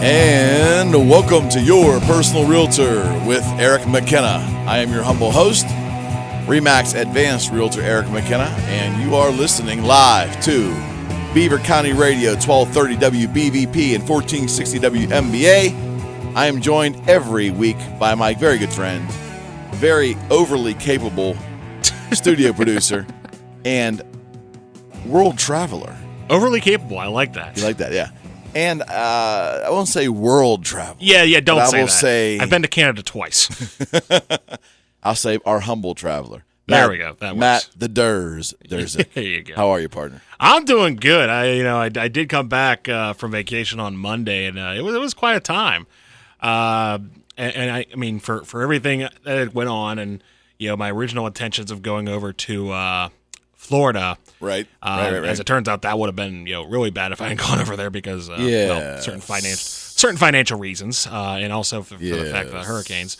And welcome to Your Personal Realtor with Eric McKenna. I am your humble host, RE/MAX Advanced Realtor Eric McKenna, and you are listening live to Beaver County Radio, 1230 WBVP and 1460 WMBA. I am joined every week by my very good friend, very overly capable studio producer, and world traveler. Overly capable, I like that. You like that, yeah. And I won't say world travel. Yeah, don't say that. I will say... I've been to Canada twice. I'll say our humble traveler. There we go. That works. Matt the Durs. There you go. How are you, partner? I'm doing good. I did come back from vacation on Monday, and it was quite a time. And I mean, for everything that went on, and my original intentions of going over to Florida. Right. As it turns out, that would have been really bad if I hadn't gone over there because certain financial reasons, and also for the fact of the hurricanes.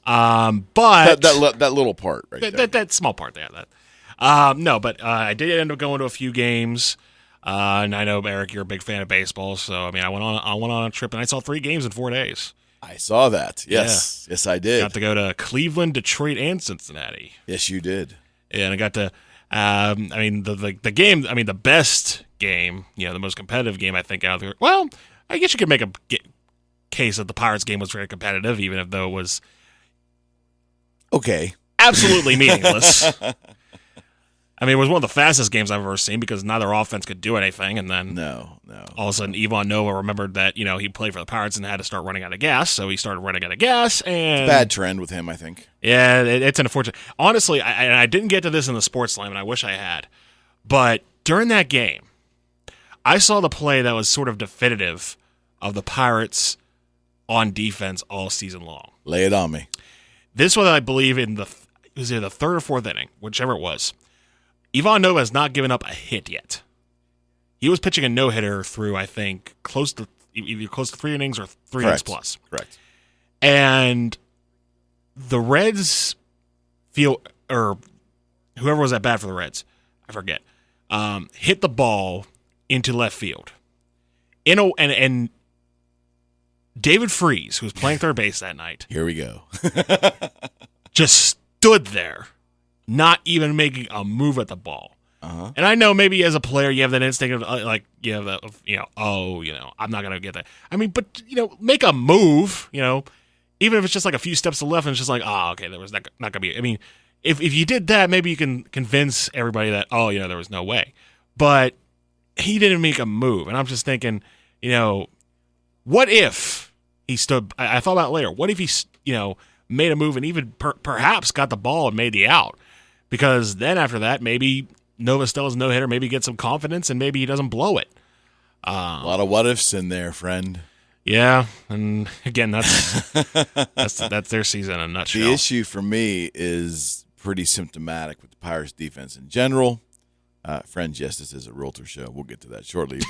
But that little part, right? That small part there. But I did end up going to a few games. And I know, Eric, you're a big fan of baseball, so I mean, I went on a trip and I saw 3 games in 4 days. I saw that. Yes, yes, I did. Got to go to Cleveland, Detroit, and Cincinnati. Yes, you did. And I got to. The game. I mean, the best game. The most competitive game I think out there. Well, I guess you could make a case that the Pirates game was very competitive, even though it was absolutely meaningless. I mean, it was one of the fastest games I've ever seen because neither offense could do anything, and then no. All of a sudden, Ivan Nova remembered that he played for the Pirates and had to start running out of gas, so he started running out of gas. And it's a bad trend with him, I think. Yeah, it's unfortunate. Honestly, I didn't get to this in the Sports Slam, and I wish I had. But during that game, I saw the play that was sort of definitive of the Pirates on defense all season long. Lay it on me. This was, I believe, it was either the 3rd or 4th inning, whichever it was. Ivan Nova has not given up a hit yet. He was pitching a no-hitter through, I think, either close to 3 innings or 3 innings plus. Correct. And the Reds or whoever was at bat for the Reds, I forget, hit the ball into left field. And David Freese, who was playing third base that night. Here we go. just stood there, not even making a move at the ball. Uh-huh. And I know maybe as a player you have that instinct of I'm not going to get that. I mean, but make a move, even if it's just like a few steps to the left and it's just like, okay, there was not going to be. I mean, if you did that, maybe you can convince everybody that, there was no way. But he didn't make a move. And I'm just thinking, what if he stood, I thought about it later, what if he, made a move and even perhaps got the ball and made the out? Because then after that, maybe Nova Stella's no-hitter, maybe get some confidence, and maybe he doesn't blow it. A lot of what-ifs in there, friend. Yeah, and again, that's their season in a nutshell. The issue for me is pretty symptomatic with the Pirates' defense in general. Friends, yes, this is a Realtor show. We'll get to that shortly,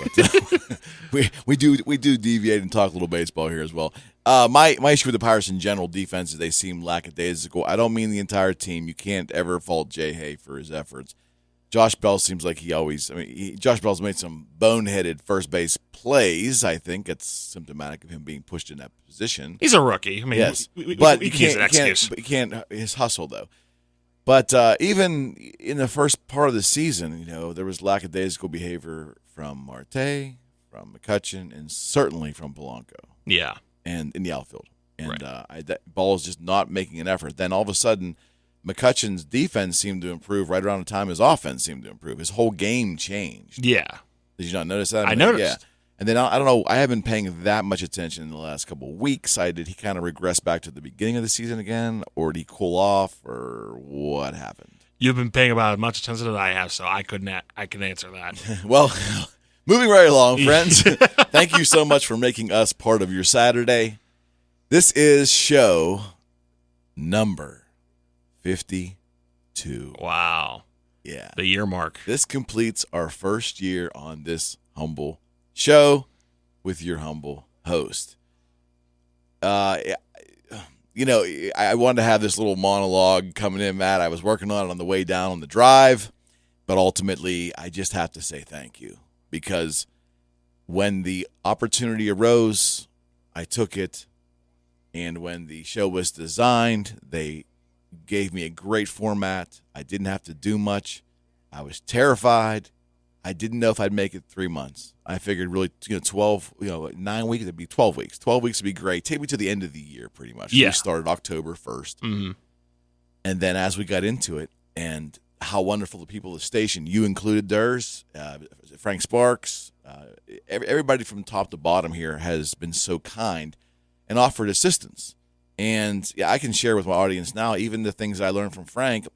but we do deviate and talk a little baseball here as well. My issue with the Pirates in general defense is they seem lackadaisical. I don't mean the entire team. You can't ever fault Jay Hay for his efforts. Josh Bell seems like Josh Bell's made some boneheaded first base plays. I think it's symptomatic of him being pushed in that position. He's a rookie. I mean, yes, but you can't his hustle though. But even in the first part of the season, there was lackadaisical behavior from Marte, from McCutchen, and certainly from Polanco. Yeah, and in the outfield, and right. That ball is just not making an effort. Then all of a sudden, McCutchen's defense seemed to improve right around the time his offense seemed to improve. His whole game changed. Yeah. Did you not notice that? I noticed. Yeah. And then I don't know. I haven't been paying that much attention in the last couple of weeks. Did he kind of regress back to the beginning of the season again, or did he cool off, or what happened? You've been paying about as much attention as I have, so I can answer that. Well, moving right along, friends. Thank you so much for making us part of your Saturday. This is show number 52. Wow. Yeah. The year mark. This completes our first year on this humble show with your humble host. I wanted to have this little monologue coming in, Matt. I was working on it on the way down on the drive, but ultimately I just have to say thank you, because when the opportunity arose, I took it. And when the show was designed, they gave me a great format. I didn't have to do much. I was terrified. I didn't know if I'd make it 3 months. I figured really, 9 weeks, it'd be 12 weeks. 12 weeks would be great. Take me to the end of the year, pretty much. Yeah. We started October 1st. Mm-hmm. And then as we got into it, and how wonderful the people of the station, you included theirs, Frank Sparks, everybody from top to bottom here has been so kind and offered assistance. And yeah, I can share with my audience now, even the things I learned from Frank,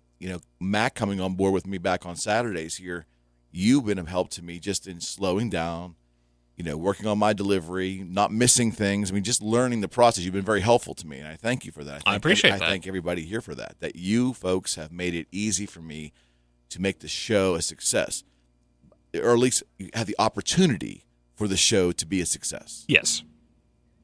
Matt coming on board with me back on Saturdays here, you've been of help to me just in slowing down, working on my delivery, not missing things. I mean, just learning the process. You've been very helpful to me, and I thank you for that. I appreciate that. I thank everybody here for that you folks have made it easy for me to make the show a success, or at least have the opportunity for the show to be a success. Yes.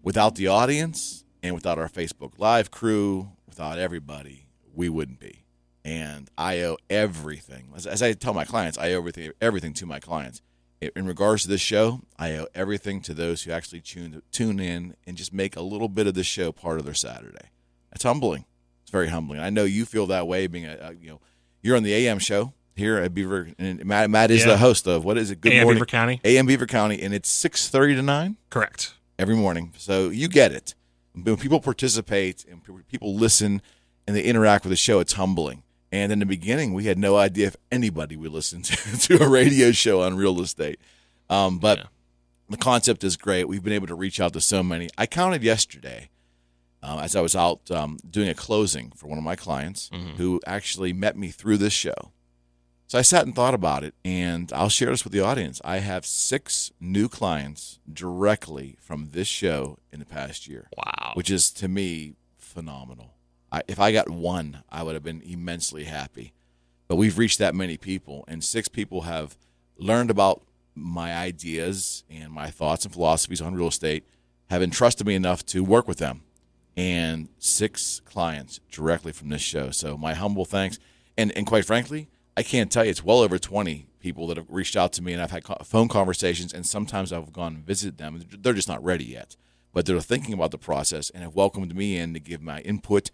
Without the audience and without our Facebook Live crew, without everybody, we wouldn't be. And I owe everything. As I tell my clients, I owe everything to my clients. In regards to this show, I owe everything to those who actually tune in and just make a little bit of the show part of their Saturday. It's humbling. It's very humbling. I know you feel that way, being you're on the AM show here at Beaver, and Matt is the host of, what is it? Good AM Morning Beaver County. AM Beaver County, and it's 6:30 to 9. Correct. Every morning. So you get it. When people participate and people listen and they interact with the show, it's humbling. And in the beginning, we had no idea if anybody would listen to a radio show on real estate. But the concept is great. We've been able to reach out to so many. I counted yesterday as I was out doing a closing for one of my clients who actually met me through this show. So I sat and thought about it, and I'll share this with the audience. I have 6 new clients directly from this show in the past year. Wow. Which is, to me, phenomenal. If I got one, I would have been immensely happy. But we've reached that many people, and 6 people have learned about my ideas and my thoughts and philosophies on real estate, have entrusted me enough to work with them, and 6 clients directly from this show. So my humble thanks. And quite frankly, I can't tell you, it's well over 20 people that have reached out to me, and I've had phone conversations, and sometimes I've gone and visited them. They're just not ready yet, but they're thinking about the process and have welcomed me in to give my input.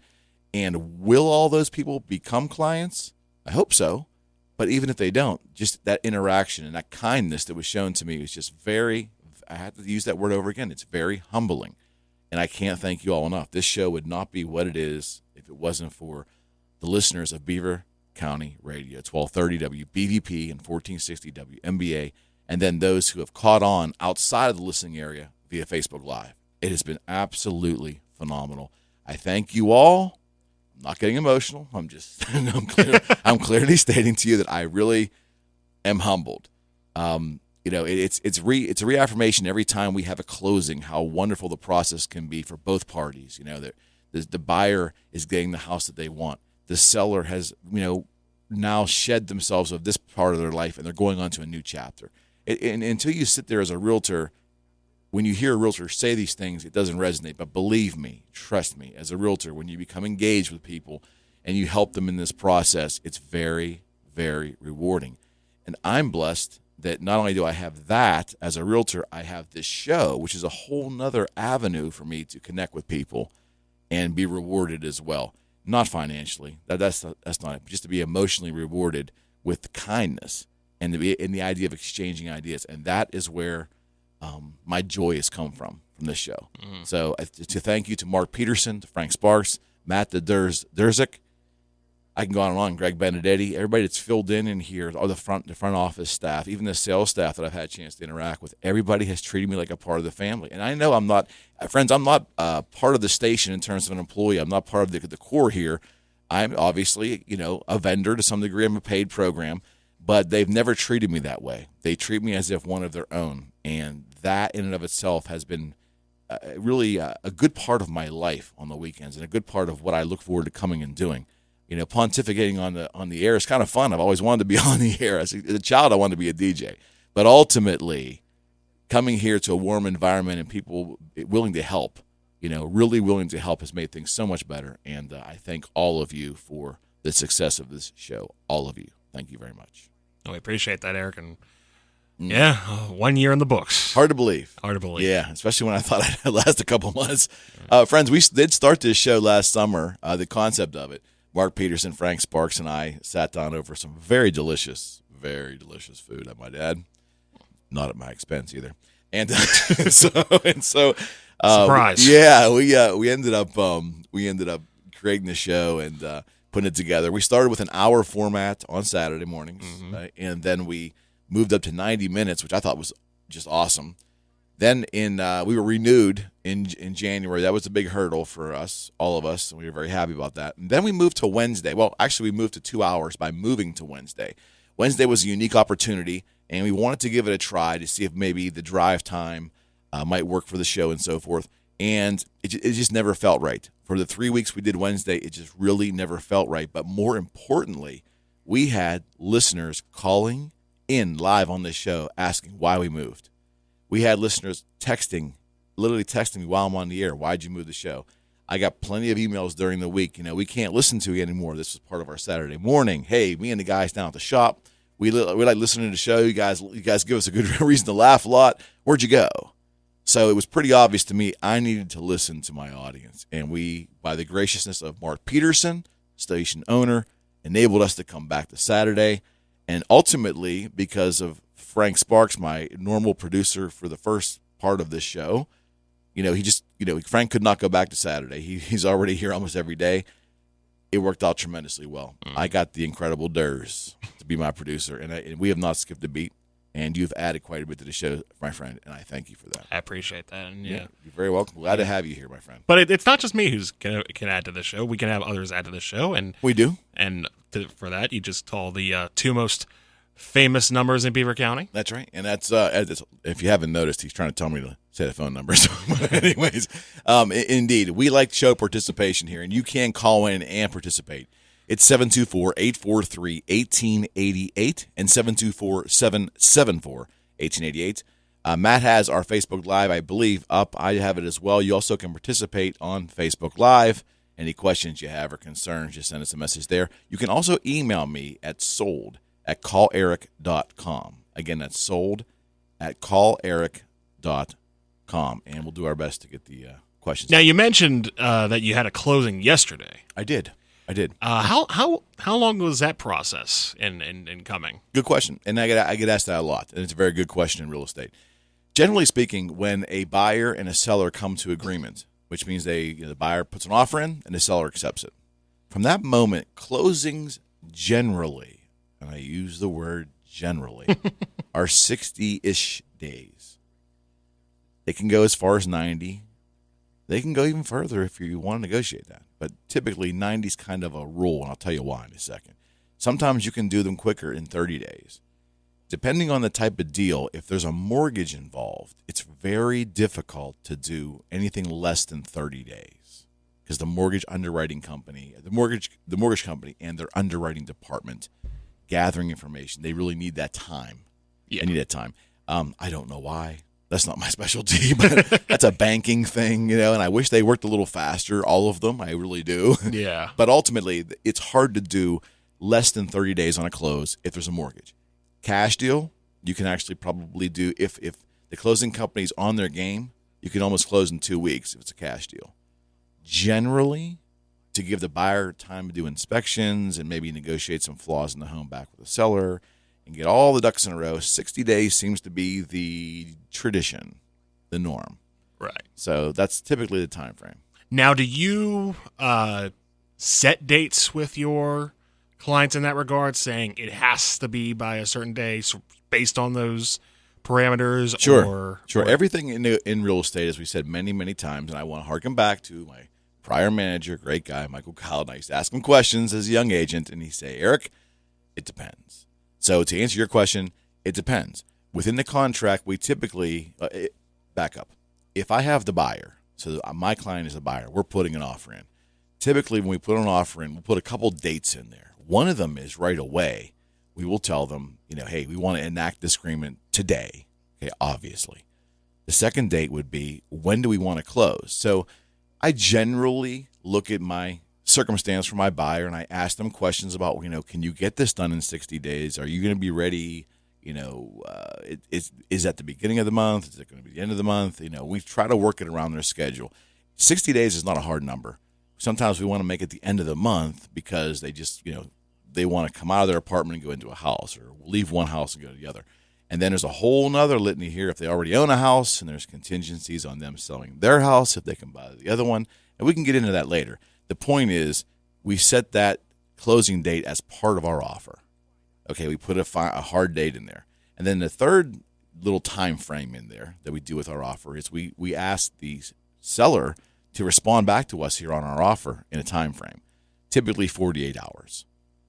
And will all those people become clients? I hope so. But even if they don't, just that interaction and that kindness that was shown to me was just I have to use that word over again, it's very humbling. And I can't thank you all enough. This show would not be what it is if it wasn't for the listeners of Beaver County Radio. It's 1230 WBVP and 1460 WMBA, and then those who have caught on outside of the listening area via Facebook Live. It has been absolutely phenomenal. I thank you all. I'm not getting emotional. I'm clearly stating to you that I really am humbled. It's a reaffirmation every time we have a closing how wonderful the process can be for both parties. That the buyer is getting the house that they want. The seller has, now shed themselves of this part of their life, and they're going on to a new chapter. And until you sit there as a realtor, when you hear a realtor say these things, it doesn't resonate. But believe me, trust me, as a realtor, when you become engaged with people and you help them in this process, it's very, very rewarding. And I'm blessed that not only do I have that as a realtor, I have this show, which is a whole nother avenue for me to connect with people and be rewarded as well. Not financially. That's not it. Just to be emotionally rewarded with kindness and to be in the idea of exchanging ideas. And that is where my joy has come from this show. Mm-hmm. So to thank you to Mark Peterson, to Frank Sparks, Matt the Durzik, I can go on and on. Greg Benedetti, everybody that's filled in here, all the front office staff, even the sales staff that I've had a chance to interact with, everybody has treated me like a part of the family. And I know I'm not, friends, I'm not part of the station in terms of an employee. I'm not part of the core here. I'm obviously, a vendor to some degree. I'm a paid program, but they've never treated me that way. They treat me as if one of their own. And that in and of itself has been really a good part of my life on the weekends and a good part of what I look forward to coming and doing. Pontificating on the air is kind of fun. I've always wanted to be on the air. As a child, I wanted to be a DJ. But ultimately, coming here to a warm environment and people willing to help, really willing to help has made things so much better. And I thank all of you for the success of this show. All of you. Thank you very much. We appreciate that, Eric. And yeah, 1 year in the books. Hard to believe. Yeah, especially when I thought I'd last a couple months. Friends, we did start this show last summer, the concept of it. Mark Peterson, Frank Sparks, and I sat down over some very delicious food, I might add. Not at my expense either. And so surprise. We ended up creating the show and putting it together. We started with an hour format on Saturday mornings, and then we moved up to 90 minutes, which I thought was just awesome. Then we were renewed in January. That was a big hurdle for us, all of us, and we were very happy about that. And then we moved to Wednesday. Well, actually, we moved to 2 hours by moving to Wednesday. Wednesday was a unique opportunity, and we wanted to give it a try to see if maybe the drive time might work for the show and so forth. And it just never felt right. For the 3 weeks we did Wednesday, it just really never felt right. But more importantly, we had listeners calling in live on this show asking why we moved. We had listeners literally texting me while I'm on the air, why'd you move the show? I got plenty of emails during the week. We can't listen to you anymore. This is part of our Saturday morning. Hey, me and the guys down at the shop, we like listening to the show. You guys give us a good reason to laugh a lot. Where'd you go? So it was pretty obvious to me I needed to listen to my audience. And we, by the graciousness of Mark Peterson, station owner, enabled us to come back to Saturday. And ultimately, because of Frank Sparks, my normal producer for the first part of this show, Frank could not go back to Saturday. He's already here almost every day. It worked out tremendously well. I got the incredible Durs to be my producer, and we have not skipped a beat. And you've added quite a bit to the show, my friend, and I thank you for that. I appreciate that. And you're very welcome. Glad to have you here, my friend. But it's not just me who's can add to the show. We can have others add to the show, and we do. And for that, you just call the two most famous numbers in Beaver County. That's right, and that's if you haven't noticed, he's trying to tell me to say the phone number. So, anyways, indeed, we like show participation here, and you can call in and participate. It's 724-843-1888 and 724-774-1888. Matt has our Facebook Live, I believe, up. I have it as well. You also can participate on Facebook Live. Any questions you have or concerns, just send us a message there. You can also email me at sold@calleric.com. Again, that's sold@calleric.com, and we'll do our best to get the questions. Now, you mentioned that you had a closing yesterday. I did. How long was that process in coming? Good question, and I get asked that a lot, and it's a very good question in real estate. Generally speaking, when a buyer and a seller come to agreement, which means the buyer puts an offer in and the seller accepts it, from that moment, closings generally, and I use the word generally, are 60-ish days. They can go as far as 90. They can go even further if you want to negotiate that. But typically, 90 is kind of a rule, and I'll tell you why in a second. Sometimes you can do them quicker in 30 days. Depending on the type of deal, if there's a mortgage involved, it's very difficult to do anything less than 30 days because the mortgage underwriting company, the mortgage company and their underwriting department gathering information, they really need that time. Yeah. They need that time. I don't know why. That's not my specialty, but that's a banking thing, and I wish they worked a little faster, all of them. I really do. Yeah. But ultimately, it's hard to do less than 30 days on a close if there's a mortgage. Cash deal, you can actually probably do, if the closing company's on their game, you can almost close in 2 weeks if it's a cash deal. Generally, to give the buyer time to do inspections and maybe negotiate some flaws in the home back with the seller, and get all the ducks in a row, 60 days seems to be the tradition, the norm. Right. So that's typically the time frame. Now, do you set dates with your clients in that regard, saying it has to be by a certain day based on those parameters? Sure. Everything in real estate, as we said many, many times, and I want to harken back to my prior manager, great guy, Michael Kyle, and I used to ask him questions as a young agent, and he'd say, Eric, it depends. So to answer your question, it depends. Within the contract, we typically back up. If I have the buyer, so my client is a buyer, we're putting an offer in. Typically, when we put an offer in, we'll put a couple dates in there. One of them is right away. We will tell them, hey, we want to enact this agreement today. Okay, obviously. The second date would be, when do we want to close? So I generally look at my circumstance for my buyer, and I ask them questions about, can you get this done in 60 days? Are you going to be ready? Is at the beginning of the month? Is it going to be the end of the month? We try to work it around their schedule. 60 days is not a hard number. Sometimes we want to make it the end of the month because they just, they want to come out of their apartment and go into a house, or leave one house and go to the other. And then there's a whole nother litany here if they already own a house, and there's contingencies on them selling their house if they can buy the other one. And we can get into that later. The point is, we set that closing date as part of our offer. Okay, we put a hard date in there. And then the third little time frame in there that we do with our offer is we ask the seller to respond back to us here on our offer in a time frame, typically 48 hours.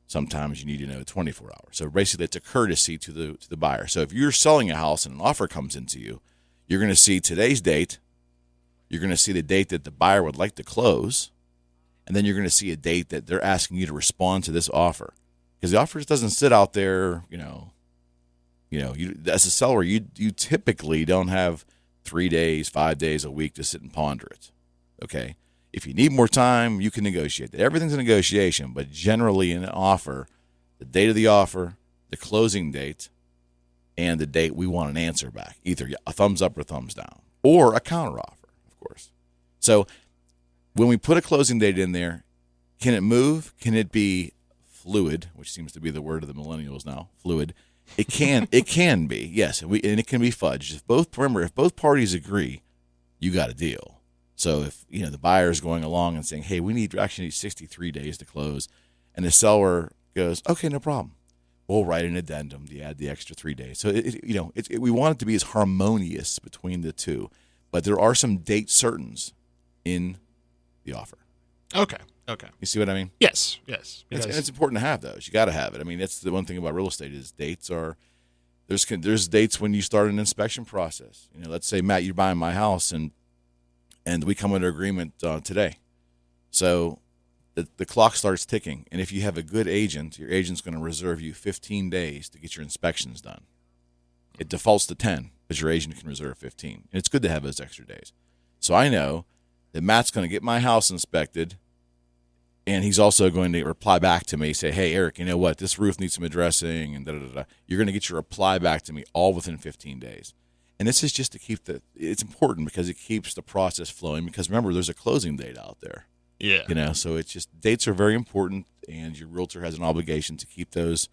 Sometimes you need 24 hours. So basically, it's a courtesy to the buyer. So if you're selling a house and an offer comes into you, you're going to see today's date. You're going to see the date that the buyer would like to close, and then you're going to see a date that they're asking you to respond to this offer. Because the offer just doesn't sit out there, as a seller, you typically don't have 3 days, 5 days, a week to sit and ponder it. Okay? If you need more time, you can negotiate. Everything's a negotiation, but generally in an offer, the date of the offer, the closing date, and the date we want an answer back, either a thumbs up or thumbs down, or a counteroffer, of course. So when we put a closing date in there, can it move? Can it be fluid, which seems to be the word of the millennials now, fluid? It can be, yes, and it can be fudged. If both parties agree, you got a deal. So if the buyer is going along and saying, hey, we actually need 63 days to close, and the seller goes, okay, no problem, we'll write an addendum to add the extra 3 days. So we want it to be as harmonious between the two, but there are some date certains in the offer. Okay. You see what I mean? Yes. It's important to have those. You got to have it. I mean, that's the one thing about real estate is dates are. There's dates when you start an inspection process. Let's say, Matt, you're buying my house and we come into agreement today. So the clock starts ticking, and if you have a good agent, your agent's going to reserve you 15 days to get your inspections done. It defaults to 10, but your agent can reserve 15, and it's good to have those extra days. So I know that Matt's going to get my house inspected, and he's also going to reply back to me, say, hey, Eric, you know what? This roof needs some addressing, and da-da-da-da. You're going to get your reply back to me all within 15 days. And this is just to keep it's important because it keeps the process flowing, because remember, there's a closing date out there. Yeah. So it's just, dates are very important, and your realtor has an obligation to keep those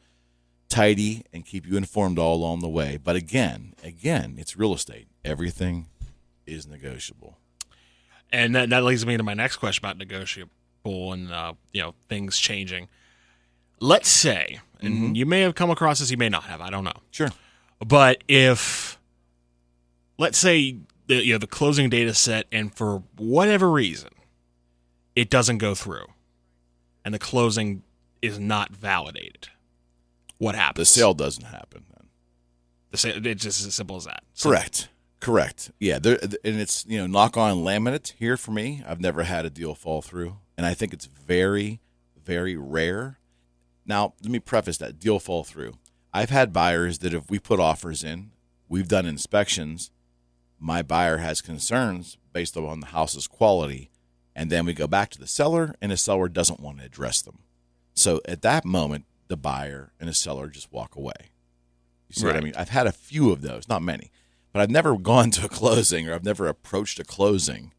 tidy and keep you informed all along the way. But again, it's real estate. Everything is negotiable. And that leads me to my next question about negotiable and things changing. Let's say, and you may have come across this, you may not have, I don't know. Sure. But if, let's say, the closing date is set, and for whatever reason, it doesn't go through, and the closing is not validated, what happens? The sale doesn't happen then. It's just as simple as that. Correct. Yeah, and it's, knock on laminate here for me. I've never had a deal fall through, and I think it's very, very rare. Now, let me preface that, deal fall through. I've had buyers that if we put offers in, we've done inspections, my buyer has concerns based on the house's quality, and then we go back to the seller, and the seller doesn't want to address them. So at that moment, the buyer and the seller just walk away. You see what I mean? I've had a few of those, not many. But I've never gone to a closing, or I've never approached a closing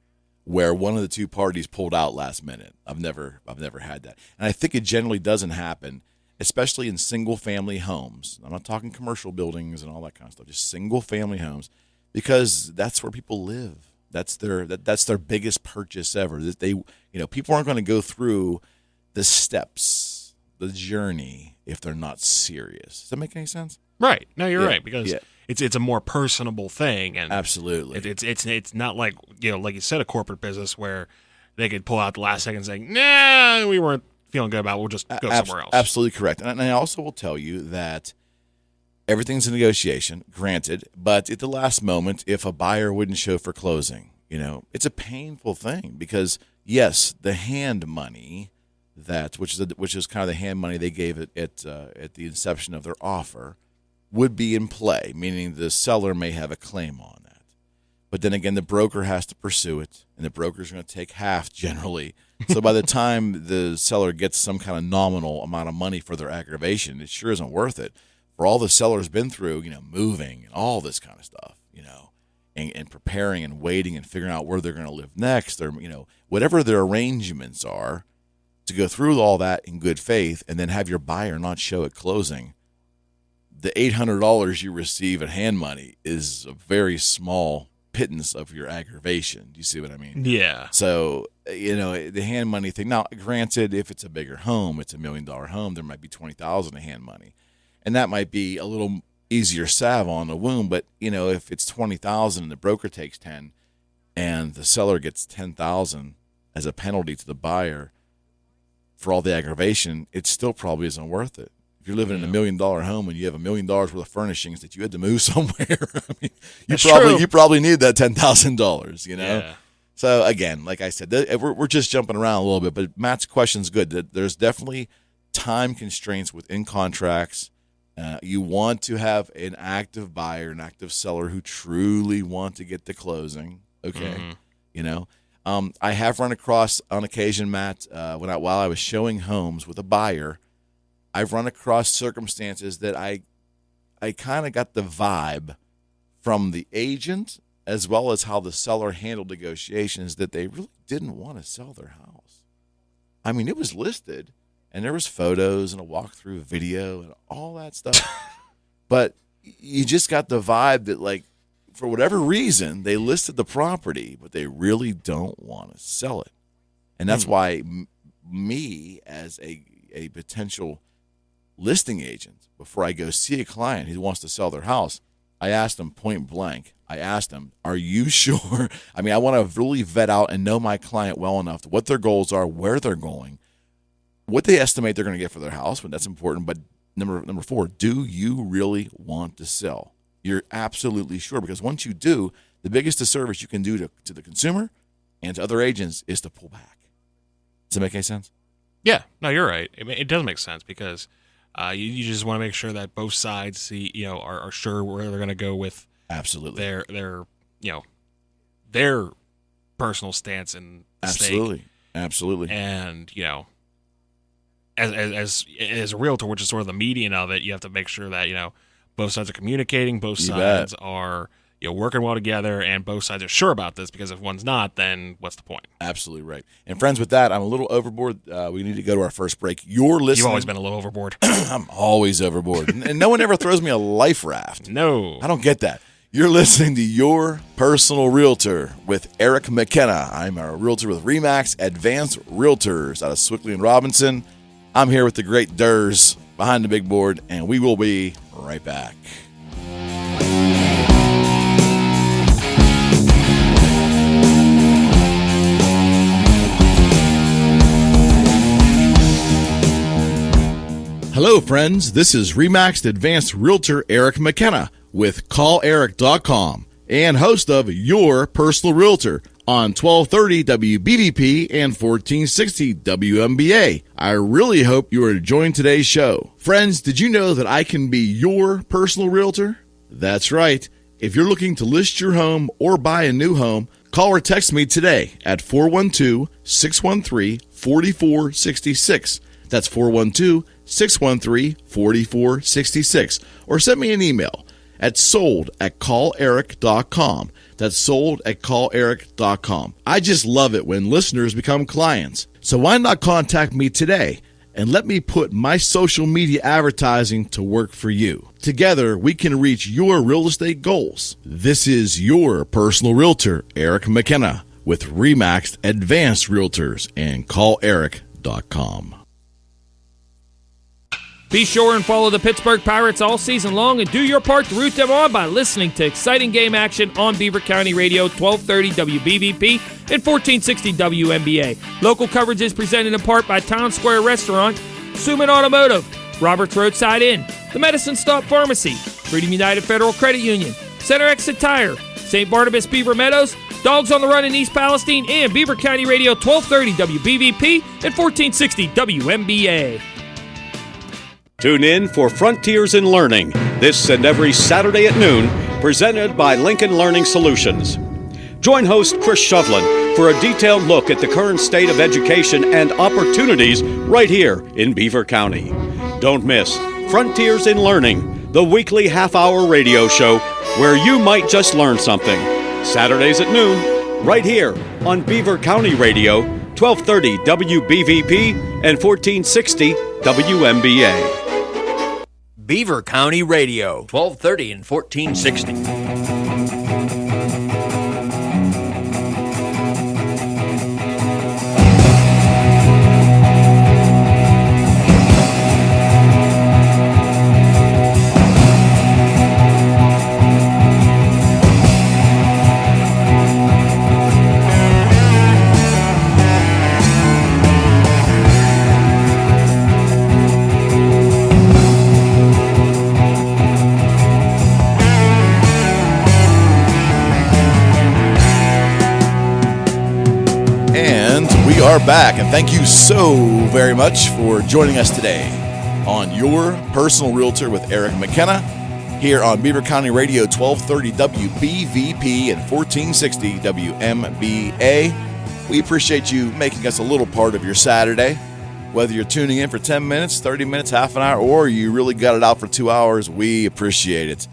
where one of the two parties pulled out last minute. I've never had that. And I think it generally doesn't happen, especially in single-family homes. I'm not talking commercial buildings and all that kind of stuff, just single-family homes, because that's where people live. That's their biggest purchase ever. People aren't going to go through the steps, the journey if they're not serious. Does that make any sense? Right. No, you're Yeah, right, because yeah. it's a more personable thing, and Absolutely. it's not like, like you said, a corporate business where they could pull out the last second saying, "Nah, we weren't feeling good about it. We'll just go somewhere else." Absolutely correct. And I also will tell you that everything's a negotiation, granted, but at the last moment, if a buyer wouldn't show for closing, it's a painful thing because, yes, the hand money which is kind of the hand money they gave it at the inception of their offer, would be in play, meaning the seller may have a claim on that. But then again, the broker has to pursue it, and the broker's going to take half generally. So by the time the seller gets some kind of nominal amount of money for their aggravation, it sure isn't worth it. For all the seller's been through, moving and all this kind of stuff, and preparing and waiting and figuring out where they're going to live next, or, whatever their arrangements are, to go through all that in good faith and then have your buyer not show at closing, the $800 you receive in hand money is a very small pittance of your aggravation. Do you see what I mean? Yeah. So, the hand money thing. Now, granted, if it's a bigger home, it's $1 million home, there might be $20,000 in hand money. And that might be a little easier salve on the wound. But, if it's $20,000 and the broker takes 10 and the seller gets $10,000 as a penalty to the buyer for all the aggravation, it still probably isn't worth it. If you're living in $1 million home and you have $1 million worth of furnishings that you had to move somewhere, I mean, you probably need that $10,000, Yeah. So again, like I said, we're just jumping around a little bit, but Matt's question's good. There's definitely time constraints within contracts. You want to have an active buyer, an active seller who truly want to get to closing. Okay, I have run across on occasion, Matt, while I was showing homes with a buyer, I've run across circumstances that I kind of got the vibe from the agent as well as how the seller handled negotiations that they really didn't want to sell their house. I mean, it was listed, and there was photos and a walkthrough video and all that stuff. But you just got the vibe that, like, for whatever reason, they listed the property, but they really don't want to sell it. And that's why me, as a potential listing agent, before I go see a client who wants to sell their house, I asked them point blank. I asked them, are you sure? I mean, I want to really vet out and know my client well enough to what their goals are, where they're going, what they estimate they're going to get for their house, but that's important. But number 4, do you really want to sell? You're absolutely sure, because once you do, the biggest disservice you can do to the consumer and to other agents is to pull back. Does that make any sense? Yeah. No, you're right. It does make sense, because you just want to make sure that both sides are sure where they're going to go with absolutely their personal stance and stake. Absolutely. And as a realtor, which is sort of the median of it, you have to make sure that both sides are communicating, both sides are working well together, and both sides are sure about this, because if one's not, then what's the point? Absolutely right. And friends, with that, I'm a little overboard. We need to go to our first break. You're listening. You've always been a little overboard. I'm always overboard. And no one ever throws me a life raft. No. I don't get that. You're listening to Your Personal Realtor with Eric McKenna. I'm a realtor with RE/MAX Advanced Realtors out of Swickley and Robinson. I'm here with the great Durs behind the big board, and we will be right back. Hello, friends. This is RE/MAX Advanced Realtor Eric McKenna with CallEric.com and host of Your Personal Realtor on 1230 WBVP and 1460 WMBA. I really hope you are enjoying today's show. Friends, did you know that I can be your personal realtor? That's right. If you're looking to list your home or buy a new home, call or text me today at 412-613-4466. That's 412-613-4466. Or send me an email at sold@calleric.com. That's sold@calleric.com. I just love it when listeners become clients. So why not contact me today and let me put my social media advertising to work for you. Together, we can reach your real estate goals. This is Your Personal Realtor, Eric McKenna, with RE/MAX Advanced Realtors and CallEric.com. Be sure and follow the Pittsburgh Pirates all season long and do your part to root them on by listening to exciting game action on Beaver County Radio, 1230 WBVP and 1460 WMBA. Local coverage is presented in part by Town Square Restaurant, Suman Automotive, Roberts Roadside Inn, the Medicine Stop Pharmacy, Freedom United Federal Credit Union, Center Exit Tire, St. Barnabas Beaver Meadows, Dogs on the Run in East Palestine, and Beaver County Radio, 1230 WBVP and 1460 WMBA. Tune in for Frontiers in Learning, this and every Saturday at noon, presented by Lincoln Learning Solutions. Join host Chris Shovlin for a detailed look at the current state of education and opportunities right here in Beaver County. Don't miss Frontiers in Learning, the weekly half-hour radio show where you might just learn something. Saturdays at noon, right here on Beaver County Radio, 1230 WBVP and 1460 WMBA. Beaver County Radio, 1230 and 1460. We are back, and thank you so very much for joining us today on Your Personal Realtor with Eric McKenna here on Beaver County Radio, 1230 WBVP and 1460 WMBA. We appreciate you making us a little part of your Saturday. Whether you're tuning in for 10 minutes, 30 minutes, half an hour, or you really got it out for 2 hours, we appreciate it.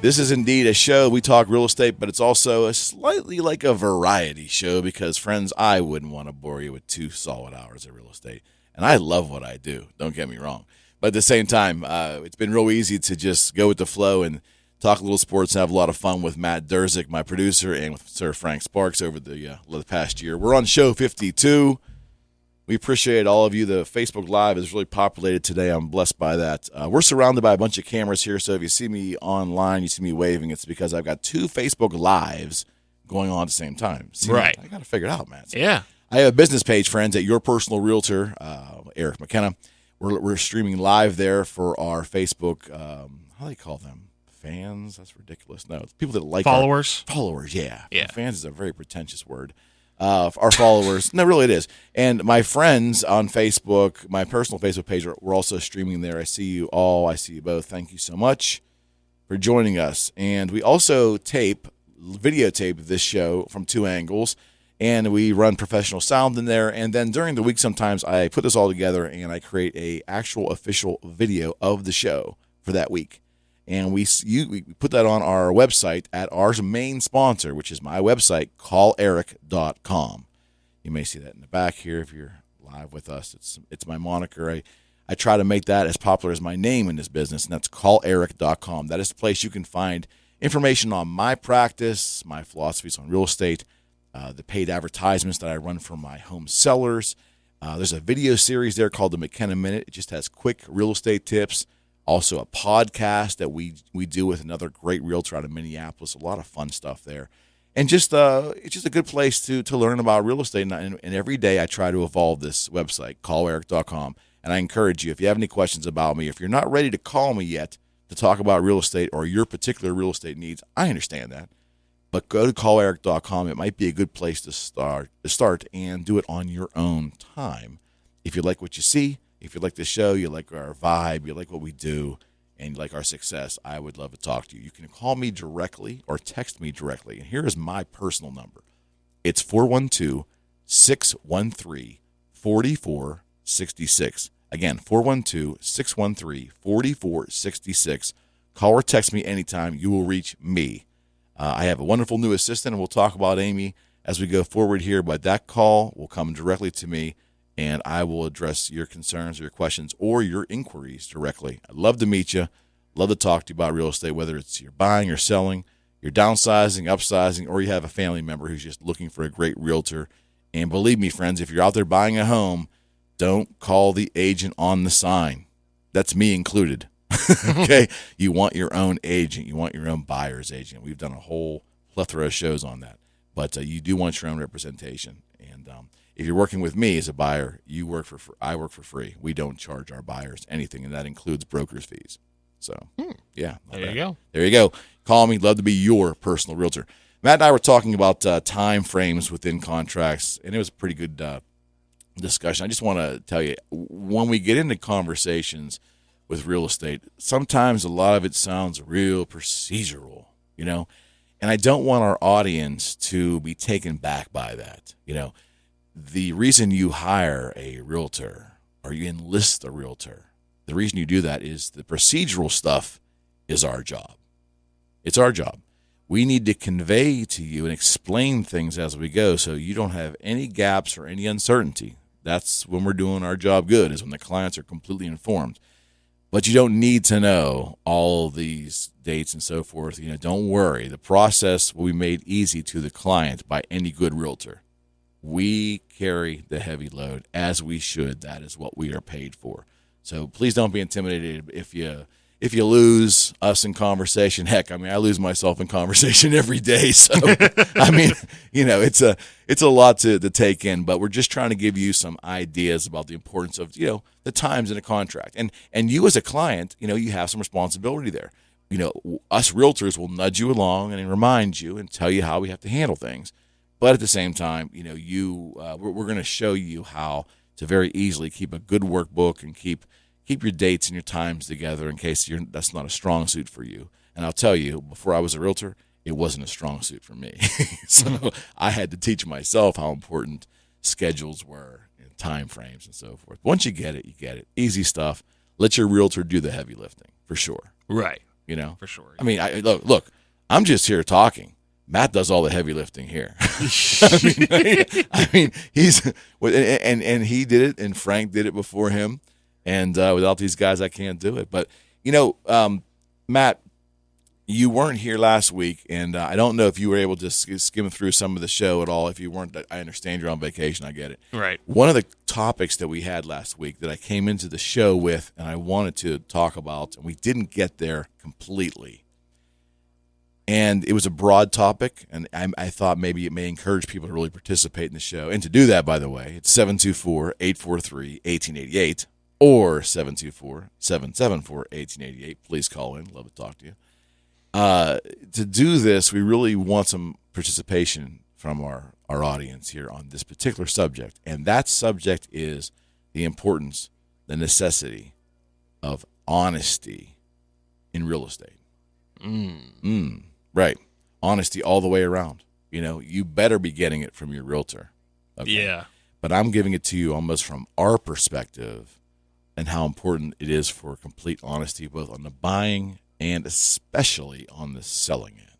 This is indeed a show. We talk real estate, but it's also a slightly like a variety show because, friends, I wouldn't want to bore you with 2 solid hours of real estate. And I love what I do. Don't get me wrong. But at the same time, it's been real easy to just go with the flow and talk a little sports and have a lot of fun with Matt Durzik, my producer, and with Sir Frank Sparks over the past year. We're on show 52. We appreciate all of you. The Facebook Live is really populated today. I'm blessed by that. We're surrounded by a bunch of cameras here, so if you see me online, you see me waving, it's because I've got 2 Facebook Lives going on at the same time. See, right. I got to figure it out, man. So Yeah. I have a business page, friends, at Your Personal Realtor, Eric McKenna. We're streaming live there for our Facebook, how do they call them? Fans? That's ridiculous. No, it's people that like Followers? Followers, yeah. Yeah. Fans is a very pretentious word. Our followers. No, really it is. And my friends on Facebook, my personal Facebook page, we're also streaming there. I see you all. I see you both. Thank you so much for joining us. And we also videotape this show from 2 angles, and we run professional sound in there. And then during the week, sometimes I put this all together and I create a actual official video of the show for that week. And we put that on our website at our main sponsor, which is my website, calleric.com. You may see that in the back here if you're live with us. It's my moniker. I try to make that as popular as my name in this business, and that's calleric.com. That is the place you can find information on my practice, my philosophies on real estate, the paid advertisements that I run for my home sellers. There's a video series there called the McKenna Minute. It just has quick real estate tips. Also a podcast that we do with another great realtor out of Minneapolis. A lot of fun stuff there. And it's just a good place to learn about real estate. And every day I try to evolve this website, calleric.com. And I encourage you, if you have any questions about me, if you're not ready to call me yet to talk about real estate or your particular real estate needs, I understand that. But go to calleric.com. It might be a good place to start and do it on your own time. If you like what you see, if you like the show, you like our vibe, you like what we do, and you like our success, I would love to talk to you. You can call me directly or text me directly. And here is my personal number. It's 412-613-4466. Again, 412-613-4466. Call or text me anytime. You will reach me. I have a wonderful new assistant, and we'll talk about Amy as we go forward here, but that call will come directly to me, and I will address your concerns or your questions or your inquiries directly. I'd love to meet you, love to talk to you about real estate, whether it's you're buying or selling, you're downsizing, upsizing, or you have a family member who's just looking for a great realtor. And believe me, friends, if you're out there buying a home, don't call the agent on the sign. That's me included. Okay, you want your own agent, you want your own buyer's agent. We've done a whole plethora of shows on that, but you do want your own representation. And if you're working with me as a buyer, I work for free. We don't charge our buyers anything, and that includes broker's fees. So yeah, There you go. There you go. Call me. Love to be your personal realtor. Matt and I were talking about time frames within contracts, and it was a pretty good discussion. I just want to tell you, when we get into conversations with real estate, sometimes a lot of it sounds real procedural, and I don't want our audience to be taken back by that. The reason you hire a realtor or you enlist a realtor, the reason you do that is the procedural stuff is our job. It's our job. We need to convey to you and explain things as we go so you don't have any gaps or any uncertainty. That's when we're doing our job good, is when the clients are completely informed. But you don't need to know all these dates and so forth. Don't worry. The process will be made easy to the client by any good realtor. We carry the heavy load, as we should. That is what we are paid for. So please don't be intimidated if you lose us in conversation. Heck, I lose myself in conversation every day. So, it's a lot to take in, but we're just trying to give you some ideas about the importance of, the times in a contract. And you as a client, you have some responsibility there. Us realtors will nudge you along and remind you and tell you how we have to handle things. But at the same time, we're going to show you how to very easily keep a good workbook and keep your dates and your times together in case that's not a strong suit for you. And I'll tell you, before I was a realtor, it wasn't a strong suit for me. So I had to teach myself how important schedules were and time frames and so forth. Once you get it, you get it. Easy stuff. Let your realtor do the heavy lifting, for sure. Right. For sure. Look, I'm just here talking. Matt does all the heavy lifting here. He's and he did it, and Frank did it before him. And without these guys, I can't do it. But, Matt, you weren't here last week, and I don't know if you were able to skim through some of the show at all. If you weren't, I understand you're on vacation. I get it. Right. One of the topics that we had last week that I came into the show with and I wanted to talk about, and we didn't get there completely. And it was a broad topic, and I thought maybe it may encourage people to really participate in the show. And to do that, by the way, it's 724-843-1888 or 724-774-1888. Please call in. Love to talk to you. To do this, we really want some participation from our audience here on this particular subject. And that subject is the importance, the necessity of honesty in real estate. Right. Honesty all the way around. You better be getting it from your realtor. Okay? Yeah. But I'm giving it to you almost from our perspective and how important it is for complete honesty, both on the buying and especially on the selling end.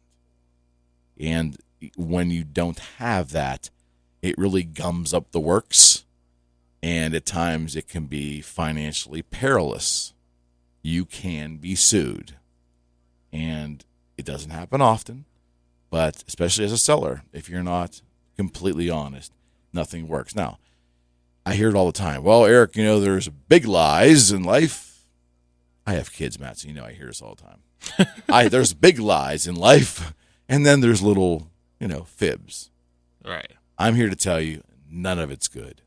And when you don't have that, it really gums up the works, and at times it can be financially perilous. You can be sued. And it doesn't happen often, but especially as a seller, if you're not completely honest, nothing works. Now, I hear it all the time. Well, Eric, there's big lies in life. I have kids, Matt, so I hear this all the time. There's big lies in life, and then there's little, fibs. Right. I'm here to tell you none of it's good.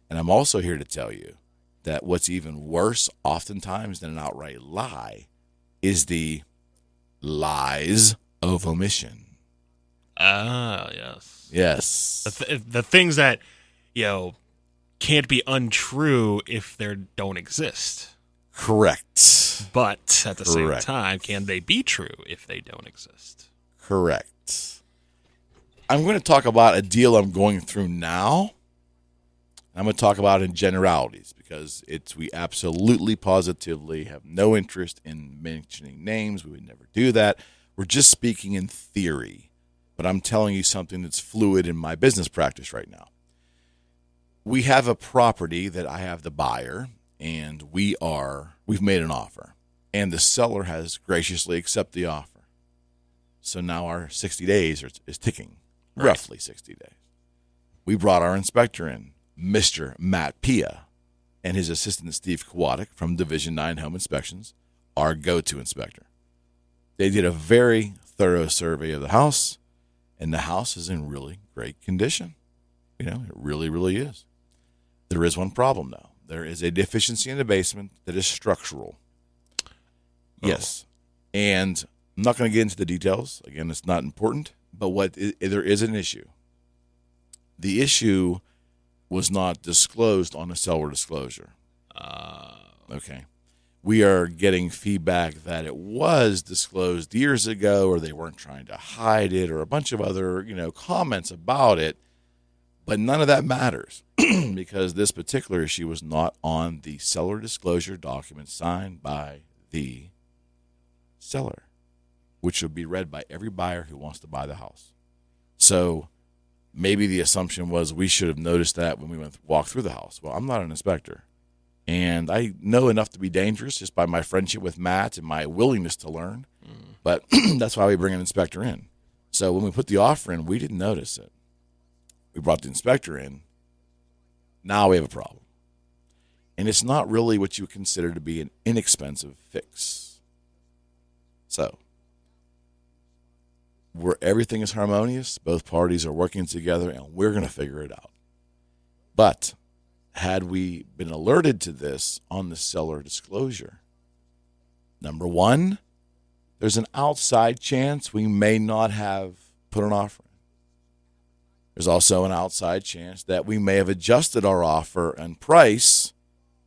And I'm also here to tell you that what's even worse oftentimes than an outright lie is the lies of omission. Yes. Yes. The things that, can't be untrue if they don't exist. Correct. But at the same time, can they be true if they don't exist? Correct. I'm going to talk about a deal I'm going through now. I'm going to talk about it in generalities because we absolutely, positively have no interest in mentioning names. We would never do that. We're just speaking in theory. But I'm telling you something that's fluid in my business practice right now. We have a property that I have the buyer, and we've made an offer. And the seller has graciously accepted the offer. So now our 60 days is ticking, roughly 60 days. We brought our inspector in, Mr. Matt Pia. and his assistant Steve Kwadek from Division 9 Home Inspections, our go-to inspector. They did a very thorough survey of the house, and the house is in really great condition. You know, it really, really is. There is one problem, though. There is a deficiency in the basement that is structural. Yes. And I'm not going to get into the details. Again, it's not important. But there is an issue. The issue was not disclosed on a seller disclosure. Okay. We are getting feedback that it was disclosed years ago, or they weren't trying to hide it, or a bunch of other, comments about it. But none of that matters because this particular issue was not on the seller disclosure document signed by the seller, which will be read by every buyer who wants to buy the house. So maybe the assumption was we should have noticed that when we walk through the house. Well, I'm not an inspector, and I know enough to be dangerous just by my friendship with Matt and my willingness to learn. But that's why we bring an inspector in. So when we put the offer in, we didn't notice it. We brought the inspector in. Now we have a problem. And it's not really what you would consider to be an inexpensive fix. So, where everything is harmonious, both parties are working together, and we're going to figure it out. But had we been alerted to this on the seller disclosure, number one, there's an outside chance we may not have put an offer in. There's also an outside chance that we may have adjusted our offer and price,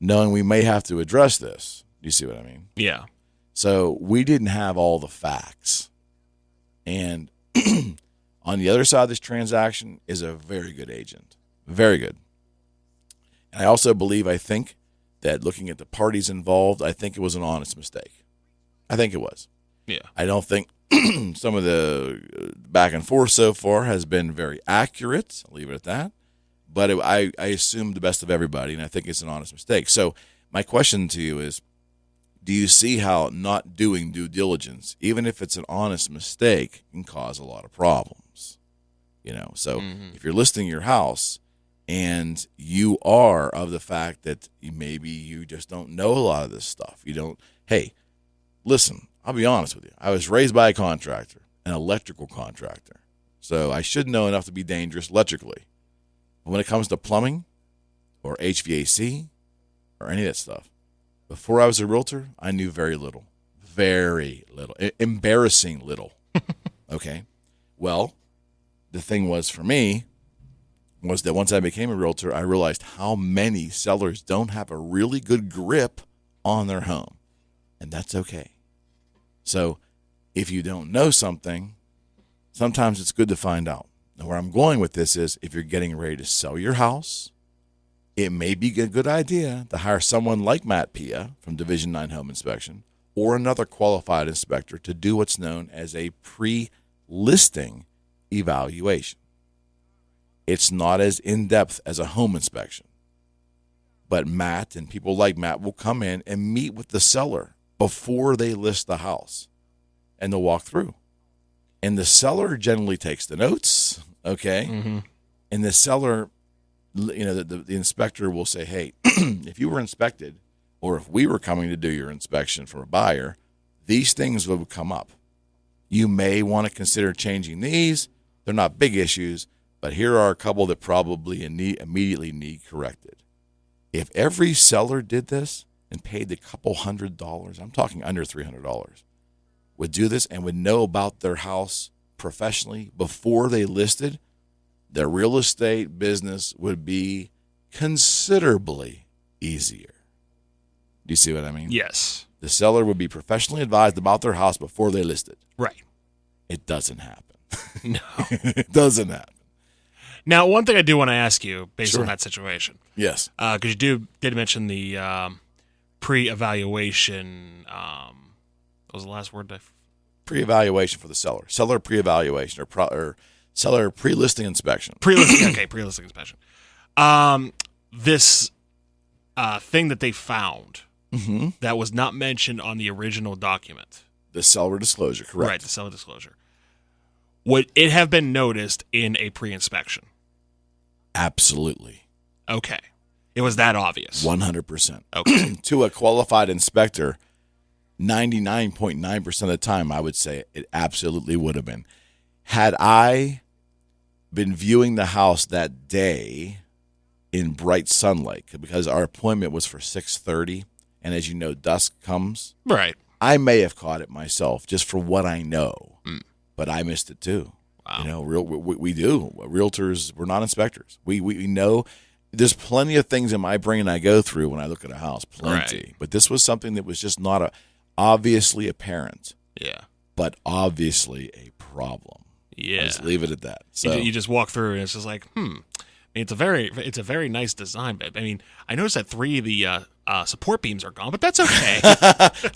knowing we may have to address this. Do you see what I mean? Yeah. So we didn't have all the facts. And on the other side of this transaction is a very good agent. Very good. And I think that looking at the parties involved, I think it was an honest mistake. I think it was. Yeah. I don't think some of the back and forth so far has been very accurate. I'll leave it at that. But I assumed the best of everybody, and I think it's an honest mistake. So my question to you is, do you see how not doing due diligence, even if it's an honest mistake, can cause a lot of problems? So if you're listing your house and you are of the fact that maybe you just don't know a lot of this stuff. You don't, hey, listen, I'll be honest with you. I was raised by a contractor, an electrical contractor. So I should know enough to be dangerous electrically. But when it comes to plumbing or HVAC or any of that stuff, before I was a realtor, I knew very little, embarrassing little. Okay. Well, the thing was for me was that once I became a realtor, I realized how many sellers don't have a really good grip on their home. And that's okay. So if you don't know something, sometimes it's good to find out. Now, where I'm going with this is if you're getting ready to sell your house, it may be a good idea to hire someone like Matt Pia from Division 9 Home Inspection or another qualified inspector to do what's known as a pre-listing evaluation. It's not as in-depth as a home inspection, but Matt and people like Matt will come in and meet with the seller before they list the house, and they'll walk through. And the seller generally takes the notes, okay? Mm-hmm. And the seller, the inspector will say, hey, if you were inspected or if we were coming to do your inspection for a buyer, these things would come up. You may want to consider changing these. They're not big issues, but here are a couple that probably immediately need corrected. If every seller did this and paid a couple $100, I'm talking under $300, would do this and would know about their house professionally before they listed, their real estate business would be considerably easier. Do you see what I mean? Yes. The seller would be professionally advised about their house before they listed. Right. It doesn't happen. No. It doesn't happen. Now, one thing I do want to ask you based Sure. on that situation. Yes. Because you did mention the pre-evaluation. What was the last word? Pre-evaluation for the seller. Seller pre-evaluation or seller pre-listing inspection. Pre-listing. Okay, pre-listing inspection. This thing that they found that was not mentioned on the original document. The seller disclosure, correct. Right, the seller disclosure. Would it have been noticed in a pre-inspection? Absolutely. Okay. It was that obvious. 100%. Okay. To a qualified inspector, 99.9% of the time, I would say it absolutely would have been. Had I been viewing the house that day in bright sunlight, because our appointment was for 6:30, and as you know, dusk comes. Right. I may have caught it myself just for what I know, but I missed it too. Wow. You know, we do. Realtors, we're not inspectors. We know there's plenty of things in my brain I go through when I look at a house, plenty. Right. But this was something that was just not obviously apparent, Yeah. but obviously a problem. Yeah. I'll just leave it at that. So You just walk through and it's just like, I mean, it's a very nice design. But I mean, I noticed that 3 of the support beams are gone, but that's okay.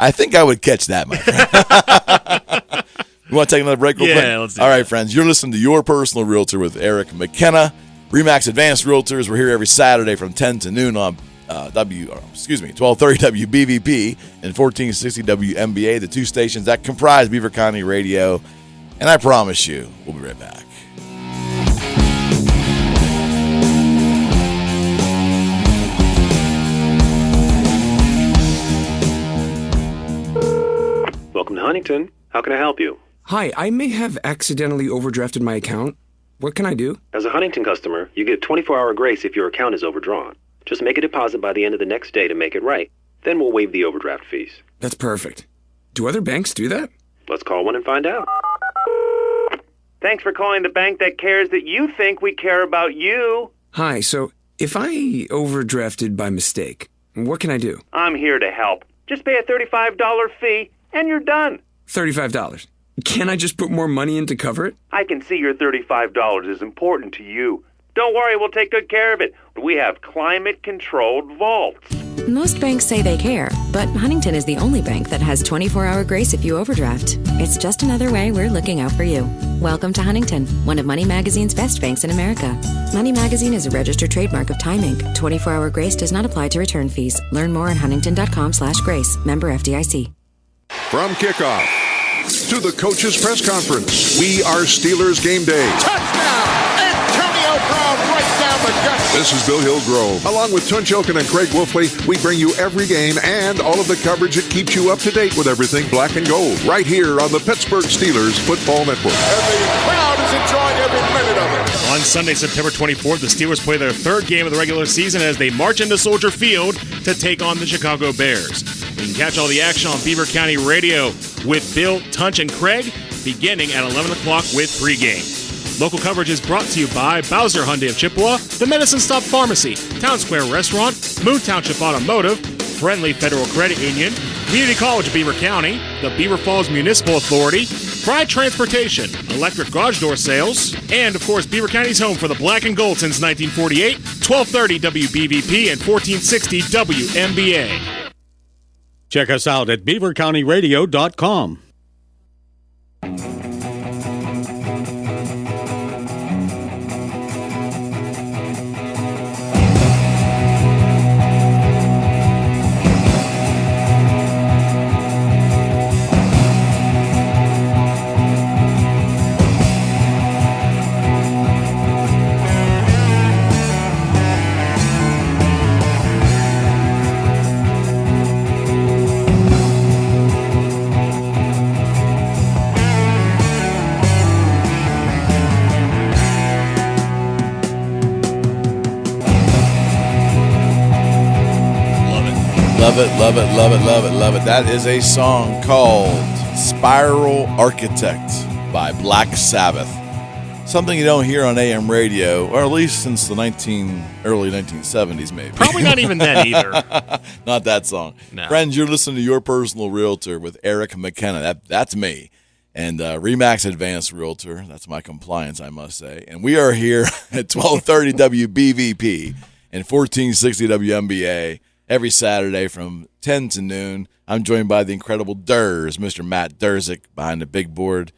I think I would catch that, my friend. You want to take another break real quick? Yeah, let's do All that. right, friends. You're listening to Your Personal Realtor with Eric McKenna. Remax Advanced Realtors. We're here every Saturday from 10 to noon on 1230 WBVP and 1460 WMBA, the 2 stations that comprise Beaver County Radio. And I promise you, we'll be right back. Welcome to Huntington. How can I help you? Hi, I may have accidentally overdrafted my account. What can I do? As a Huntington customer, you get 24-hour grace if your account is overdrawn. Just make a deposit by the end of the next day to make it right. Then we'll waive the overdraft fees. That's perfect. Do other banks do that? Let's call one and find out. Thanks for calling the bank that cares that you think we care about you. Hi, so if I overdrafted by mistake, what can I do? I'm here to help. Just pay a $35 fee and you're done. $35. Can I just put more money in to cover it? I can see your $35 is important to you. Don't worry, we'll take good care of it. We have climate-controlled vaults. Most banks say they care, but Huntington is the only bank that has 24-hour grace if you overdraft. It's just another way we're looking out for you. Welcome to Huntington, one of Money Magazine's best banks in America. Money Magazine is a registered trademark of Time Inc. 24-hour grace does not apply to return fees. Learn more at huntington.com/grace. Member FDIC. From kickoff to the coaches' press conference, we are Steelers game day. Touchdown! Antonio Brown right down the gut. This is Bill Hillgrove. Along with Tunch Ilkin and Craig Wolfley, we bring you every game and all of the coverage that keeps you up to date with everything black and gold. Right here on the Pittsburgh Steelers Football Network. And the crowd is enjoying every minute of it. On Sunday, September 24th, the Steelers play their 3rd game of the regular season as they march into Soldier Field to take on the Chicago Bears. You can catch all the action on Beaver County Radio with Bill, Tunch, and Craig beginning at 11 o'clock with pregame. Local coverage is brought to you by Bowser Hyundai of Chippewa, the Medicine Stop Pharmacy, Town Square Restaurant, Moon Township Automotive, Friendly Federal Credit Union, Community College of Beaver County, the Beaver Falls Municipal Authority, Pride Transportation, Electric Garage Door Sales, and, of course, Beaver County's home for the black and gold since 1948, 1230 WBVP and 1460 WMBA. Check us out at beavercountyradio.com. Love it, love it, love it, love it, love it. That is a song called Spiral Architect by Black Sabbath. Something you don't hear on AM radio, or at least since the early 1970s, maybe. Probably not even then either. Not that song. No. Friends, you're listening to Your Personal Realtor with Eric McKenna. That's me. And Remax Advanced Realtor. That's my compliance, I must say. And we are here at 1230 WBVP and 1460 WMBA every Saturday from 10 to noon. I'm joined by the incredible Durs, Mr. Matt Durzik, behind the big board.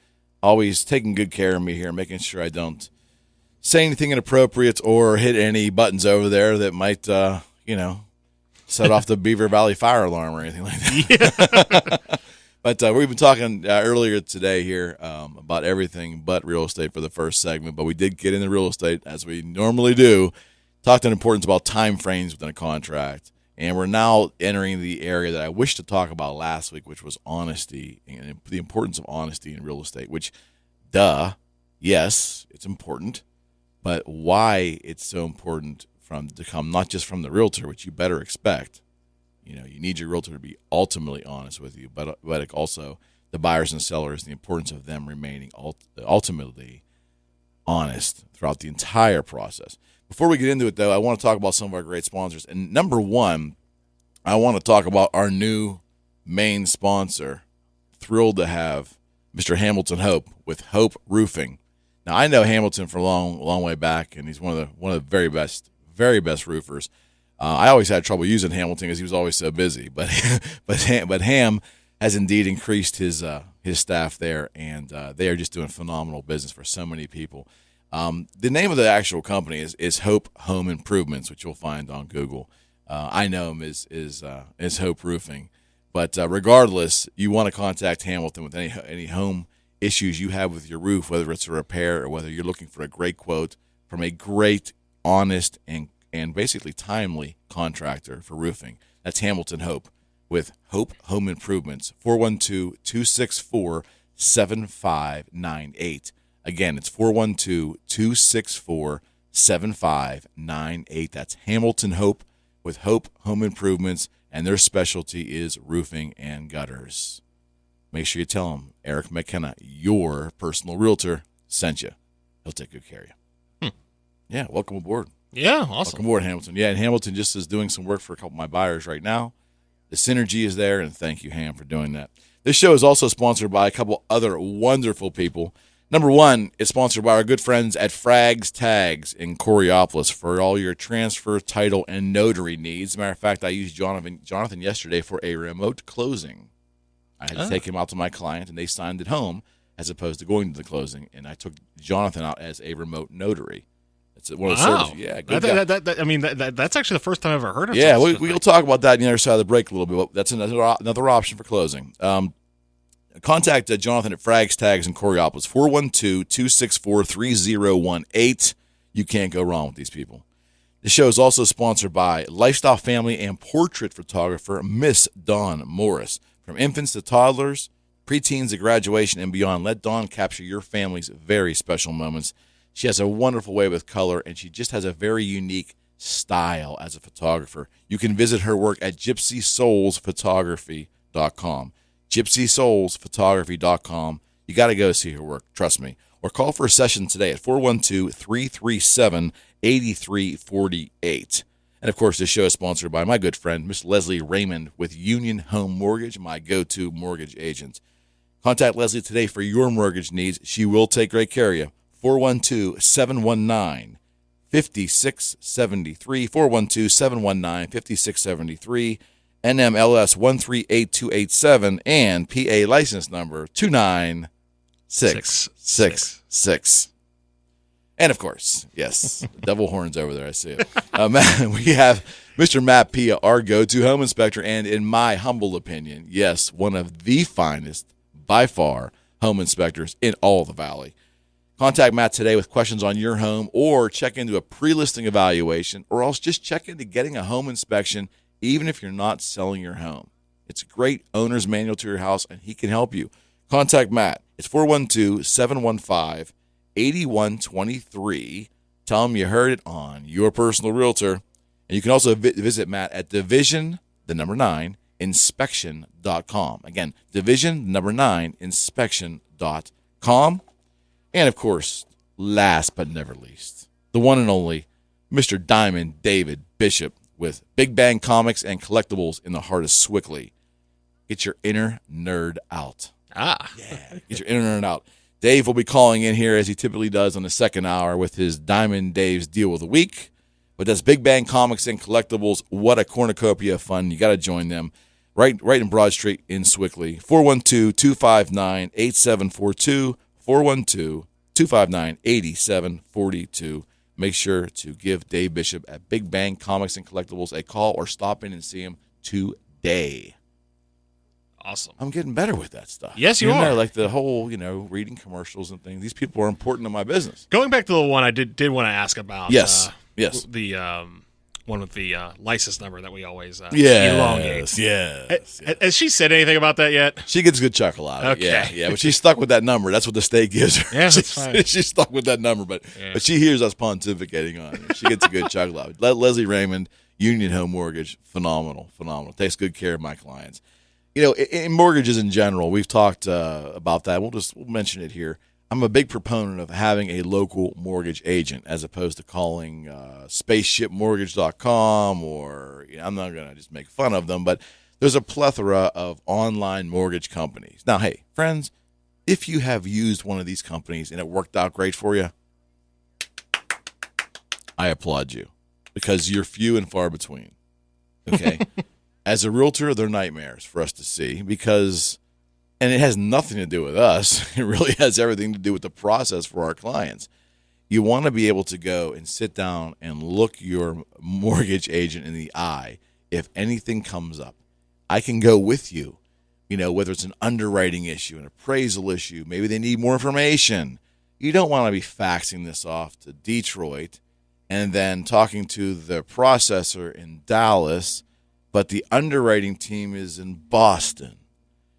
Always taking good care of me here, making sure I don't say anything inappropriate or hit any buttons over there that might, set off the Beaver Valley fire alarm or anything like that. Yeah. But we've been talking earlier today here about everything but real estate for the first segment, but we did get into real estate, as we normally do, talked in importance about time frames within a contract, and we're now entering the area that I wish to talk about last week, which was honesty and the importance of honesty in real estate, which, yes, it's important, but why it's so important to come not just from the realtor, which you better expect. You need your realtor to be ultimately honest with you, but also the buyers and sellers, the importance of them remaining ultimately honest throughout the entire process. Before we get into it, though, I want to talk about some of our great sponsors. And number one, I want to talk about our new main sponsor. Thrilled to have Mr. Hamilton Hope with Hope Roofing. Now, I know Hamilton for a long way back, and he's one of the very best roofers. I always had trouble using Hamilton because he was always so busy. But Ham has indeed increased his staff there, and they are just doing phenomenal business for so many people. The name of the actual company is Hope Home Improvements, which you'll find on Google. I know him as Hope Roofing, but regardless, you want to contact Hamilton with any home issues you have with your roof, whether it's a repair or whether you're looking for a great quote from a great, honest, and basically timely contractor for roofing. That's Hamilton Hope with Hope Home Improvements, 412-264-7598. Again, it's 412-264-7598. That's Hamilton Hope with Hope Home Improvements, and their specialty is roofing and gutters. Make sure you tell them Eric McKenna, your personal realtor, sent you. He'll take good care of you. Yeah, welcome aboard. Yeah, awesome. Welcome aboard, Hamilton. Yeah, and Hamilton just is doing some work for a couple of my buyers right now. The synergy is there, and thank you, Ham, for doing that. This show is also sponsored by a couple other wonderful people. Number one, it's sponsored by our good friends at Frags Tags in Coriopolis for all your transfer, title, and notary needs. As a matter of fact, I used Jonathan yesterday for a remote closing. I had to take him out to my client, and they signed at home as opposed to going to the closing, and I took Jonathan out as a remote notary. It's one of the services. Yeah, good guy. That's actually the first time I've ever heard of it. Yeah, we'll talk about that on the other side of the break a little bit. That's another option for closing. Contact Jonathan at Frags Tags in Coriopolis, 412-264-3018. You can't go wrong with these people. The show is also sponsored by lifestyle family and portrait photographer Miss Dawn Morris. From infants to toddlers, preteens to graduation and beyond, let Dawn capture your family's very special moments. She has a wonderful way with color, and she just has a very unique style as a photographer. You can visit her work at gypsysoulsphotography.com. gypsysoulsphotography.com. You got to go see her work, trust me. Or call for a session today at 412-337-8348. And, of course, this show is sponsored by my good friend, Miss Leslie Raymond with Union Home Mortgage, my go-to mortgage agent. Contact Leslie today for your mortgage needs. She will take great care of you. 412-719-5673, 412-719-5673, NMLS 138287, and PA license number 29666. And, of course, yes, devil horns over there, I see it. We have Mr. Matt Pia, our go-to home inspector, and in my humble opinion, yes, one of the finest, by far, home inspectors in all the Valley. Contact Matt today with questions on your home, or check into a pre-listing evaluation, or else just check into getting a home inspection even if you're not selling your home. It's a great owner's manual to your house, and he can help you. Contact Matt. It's 412-715-8123. Tell him you heard it on Your Personal Realtor. And you can also visit Matt at division9inspection.com. Again, division9inspection.com. And, of course, last but never least, the one and only Mr. Diamond David Bishop with Big Bang Comics and Collectibles in the heart of Swickley. Get your inner nerd out. Yeah, get your inner nerd out. Dave will be calling in here as he typically does on the second hour with his Diamond Dave's Deal of the Week. But that's Big Bang Comics and Collectibles. What a cornucopia of fun. You got to join them. Right in Broad Street in Swickley. 412-259-8742. 412-259-8742. Make sure to give Dave Bishop at Big Bang Comics and Collectibles a call or stop in and see him today. Awesome. I'm getting better with that stuff. Yes, you are. Like the whole, reading commercials and things. These people are important to my business. Going back to the one I did want to ask about. Yes. Yes. The one with the license number that we always elongate. Yes. Has she said anything about that yet? She gets a good chuckle out of it. Okay. Yeah. But she's stuck with that number. That's what the state gives her. Yeah, that's fine. She's stuck with that number, but she hears us pontificating on it. She gets a good chuckle out of it. Leslie Raymond, Union Home Mortgage, phenomenal. Takes good care of my clients. In mortgages in general, we've talked about that. We'll mention it here. I'm a big proponent of having a local mortgage agent as opposed to calling spaceshipmortgage.com or I'm not going to just make fun of them, but there's a plethora of online mortgage companies. Now, hey, friends, if you have used one of these companies and it worked out great for you, I applaud you because you're few and far between. Okay? As a realtor, they're nightmares for us to see because – and it has nothing to do with us. It really has everything to do with the process for our clients. You want to be able to go and sit down and look your mortgage agent in the eye if anything comes up. I can go with you, whether it's an underwriting issue, an appraisal issue, maybe they need more information. You don't want to be faxing this off to Detroit and then talking to the processor in Dallas, but the underwriting team is in Boston.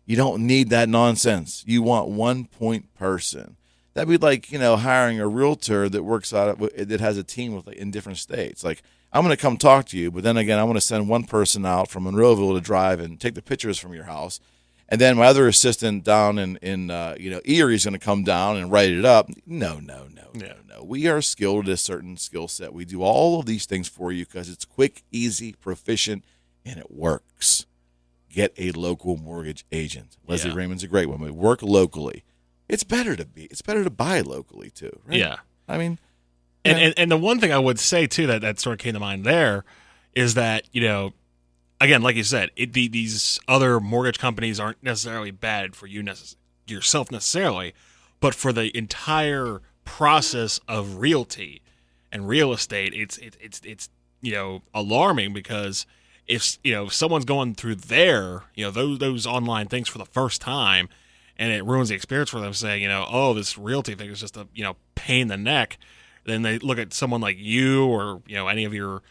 You don't need that nonsense. You want one point person. That'd be like, hiring a realtor that works out that has a team in different states. Like, I'm going to come talk to you, but then again, I'm going to send one person out from Monroeville to drive and take the pictures from your house. And then my other assistant down in Erie is going to come down and write it up. No. We are skilled at a certain skill set. We do all of these things for you because it's quick, easy, proficient, and it works. Get a local mortgage agent. Leslie Raymond's a great one. We work locally. It's better to buy locally too, right? Yeah. I mean, and the one thing I would say too that sort of came to mind there is that, again, like you said, these other mortgage companies aren't necessarily bad for you yourself necessarily, but for the entire process of realty and real estate, it's alarming because if someone's going through those online things for the first time and it ruins the experience for them saying, this realty thing is just a, pain in the neck, then they look at someone like you or, any of your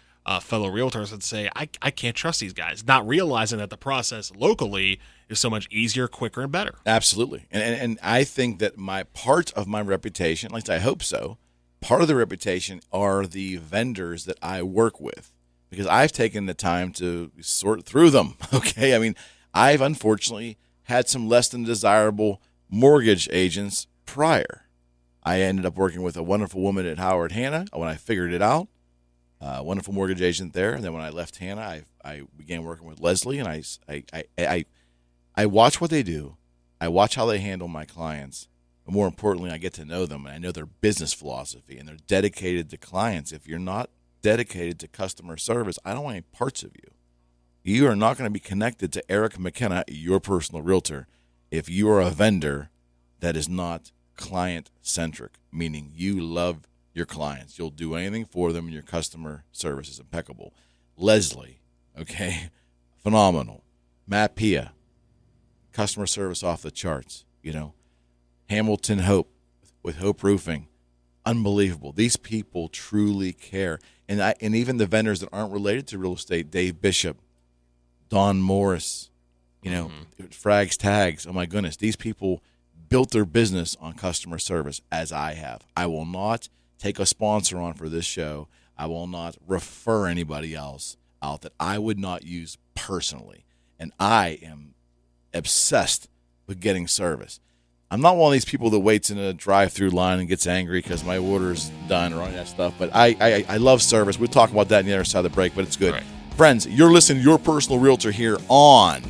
fellow realtors and say, I can't trust these guys, not realizing that the process locally is so much easier, quicker, and better. Absolutely. And I think that part of my reputation, at least I hope so, part of the reputation are the vendors that I work with. Because I've taken the time to sort through them, okay? I mean, I've unfortunately had some less than desirable mortgage agents prior. I ended up working with a wonderful woman at Howard Hanna when I figured it out, a wonderful mortgage agent there. And then when I left Hanna, I began working with Leslie, and I watch what they do. I watch how they handle my clients. But more importantly, I get to know them, and I know their business philosophy, and they're dedicated to clients. If you're not dedicated to customer service, I don't want any parts of you. You are not going to be connected to Eric McKenna, your personal realtor, if you are a vendor that is not client-centric, meaning you love your clients. You'll do anything for them, and your customer service is impeccable. Leslie, okay, phenomenal. Matt Pia, customer service off the charts, Hamilton Hope with Hope Roofing, unbelievable. These people truly care. And even the vendors that aren't related to real estate, Dave Bishop, Don Morris, Frags Tags. Oh my goodness, these people built their business on customer service as I have. I will not take a sponsor on for this show. I will not refer anybody else out that I would not use personally. And I am obsessed with getting service. I'm not one of these people that waits in a drive-through line and gets angry because my order's done or any of that stuff. But I love service. We'll talk about that on the other side of the break, but it's good. Right. Friends, you're listening to Your Personal Realtor here on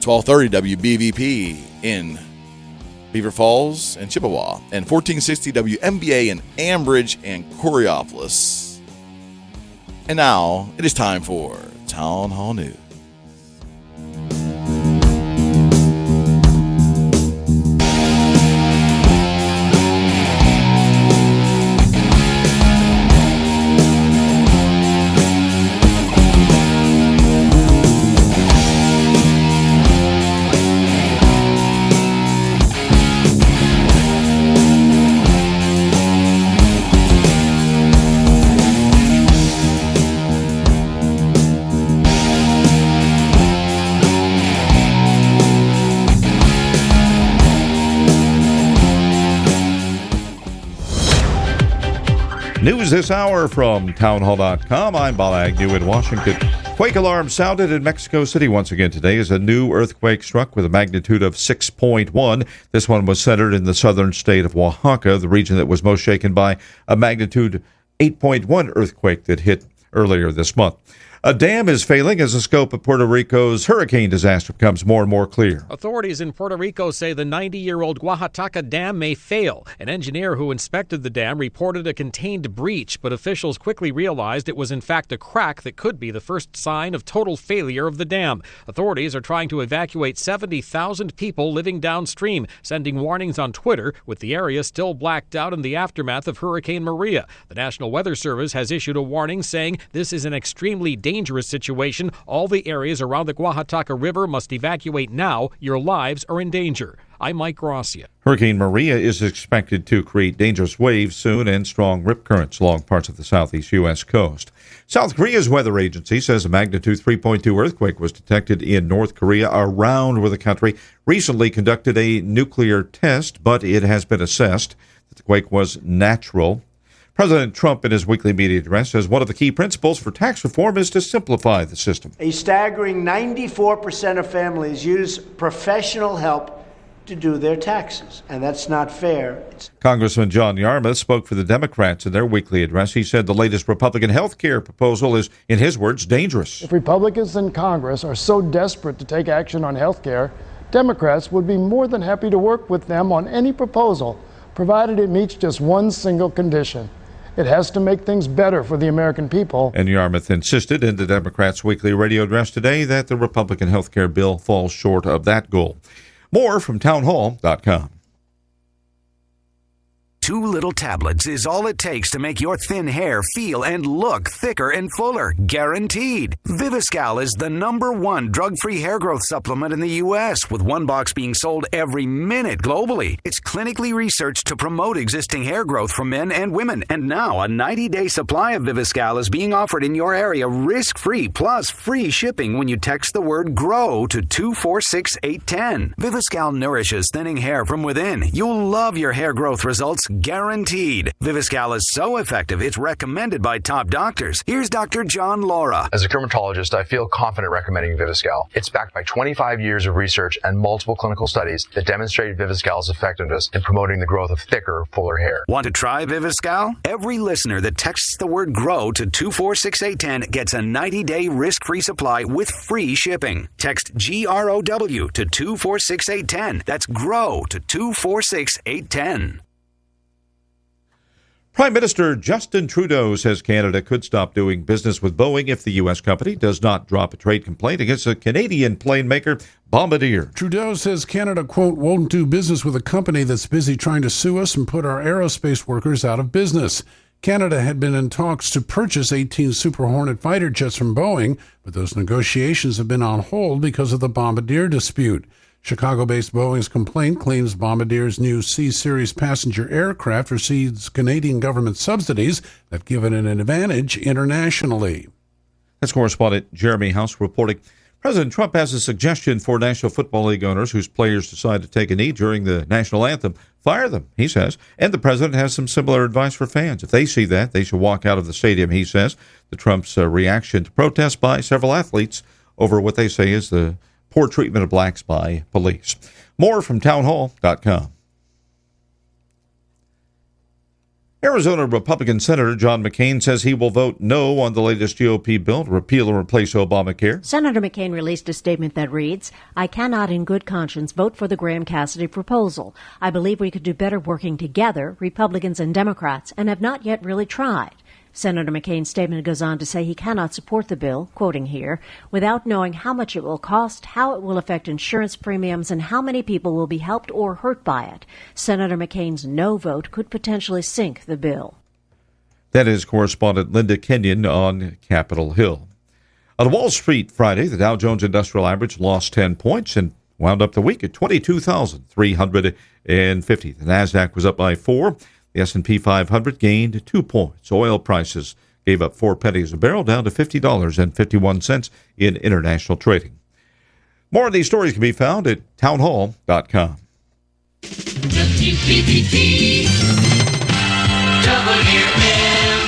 1230 WBVP in Beaver Falls and Chippewa, and 1460 WMBA in Ambridge and Coriopolis. And now it is time for Town Hall News. News this hour from townhall.com. I'm Bob Agnew in Washington. Quake alarm sounded in Mexico City once again today as a new earthquake struck with a magnitude of 6.1. This one was centered in the southern state of Oaxaca, the region that was most shaken by a magnitude 8.1 earthquake that hit earlier this month. A dam is failing as the scope of Puerto Rico's hurricane disaster becomes more and more clear. Authorities in Puerto Rico say the 90-year-old Oaxaca Dam may fail. An engineer who inspected the dam reported a contained breach, but officials quickly realized it was in fact a crack that could be the first sign of total failure of the dam. Authorities are trying to evacuate 70,000 people living downstream, sending warnings on Twitter, with the area still blacked out in the aftermath of Hurricane Maria. The National Weather Service has issued a warning saying this is an extremely dangerous situation. All the areas around the Oaxaca River must evacuate now. Your lives are in danger. I'm Mike Gracia. Hurricane Maria is expected to create dangerous waves soon and strong rip currents along parts of the southeast U.S. coast. South Korea's weather agency says a magnitude 3.2 earthquake was detected in North Korea, around where the country recently conducted a nuclear test, but it has been assessed that the quake was natural. President Trump, in his weekly media address, says one of the key principles for tax reform is to simplify the system. A staggering 94% of families use professional help to do their taxes, and that's not fair. Congressman John Yarmouth spoke for the Democrats in their weekly address. He said the latest Republican health care proposal is, in his words, dangerous. If Republicans in Congress are so desperate to take action on health care, Democrats would be more than happy to work with them on any proposal, provided it meets just one single condition. It has to make things better for the American people. And Yarmouth insisted in the Democrats' weekly radio address today that the Republican health care bill falls short of that goal. More from townhall.com. 2 little tablets is all it takes to make your thin hair feel and look thicker and fuller. Guaranteed. Viviscal is the #1 drug-free hair growth supplement in the U.S., with 1 box being sold every minute globally. It's clinically researched to promote existing hair growth for men and women. And now a 90-day supply of Viviscal is being offered in your area risk-free, plus free shipping when you text the word GROW to 246810. Viviscal nourishes thinning hair from within. You'll love your hair growth results. Guaranteed. Viviscal is so effective, it's recommended by top doctors. Here's Dr. John Laura. As a dermatologist, I feel confident recommending Viviscal. It's backed by 25 years of research and multiple clinical studies that demonstrate Viviscal's effectiveness in promoting the growth of thicker, fuller hair. Want to try Viviscal? Every listener that texts the word GROW to 246810 gets a 90-day risk-free supply with free shipping. Text GROW to 246810. That's GROW to 246810. Prime Minister Justin Trudeau says Canada could stop doing business with Boeing if the U.S. company does not drop a trade complaint against a Canadian plane maker, Bombardier. Trudeau says Canada, quote, won't do business with a company that's busy trying to sue us and put our aerospace workers out of business. Canada had been in talks to purchase 18 Super Hornet fighter jets from Boeing, but those negotiations have been on hold because of the Bombardier dispute. Chicago-based Boeing's complaint claims Bombardier's new C-Series passenger aircraft receives Canadian government subsidies that have given it an advantage internationally. That's correspondent Jeremy House reporting. President Trump has a suggestion for National Football League owners whose players decide to take a knee during the national anthem. Fire them, he says. And the president has some similar advice for fans. If they see that, they should walk out of the stadium, he says. The Trump's reaction to protests by several athletes over what they say is the poor treatment of blacks by police. More from townhall.com. Arizona Republican Senator John McCain says he will vote no on the latest GOP bill to repeal and replace Obamacare. Senator McCain released a statement that reads, I cannot in good conscience vote for the Graham-Cassidy proposal. I believe we could do better working together, Republicans and Democrats, and have not yet really tried. Senator McCain's statement goes on to say he cannot support the bill, quoting here, without knowing how much it will cost, how it will affect insurance premiums, and how many people will be helped or hurt by it. Senator McCain's no vote could potentially sink the bill. That is correspondent Linda Kenyon on Capitol Hill. On Wall Street Friday, the Dow Jones Industrial Average lost 10 points and wound up the week at 22,350. The Nasdaq was up by 4. The S&P 500 gained 2 points. Oil prices gave up 4 pennies a barrel, down to $50.51 in international trading. More of these stories can be found at townhall.com. WBVP, WMBA.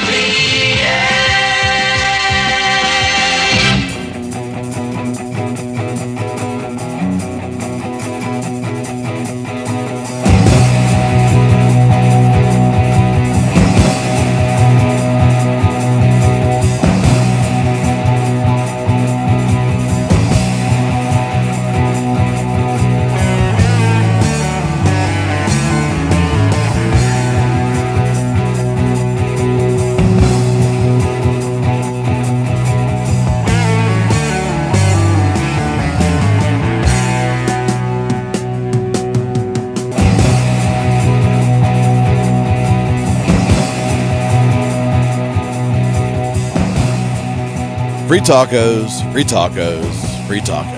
Free tacos, free tacos, free taco.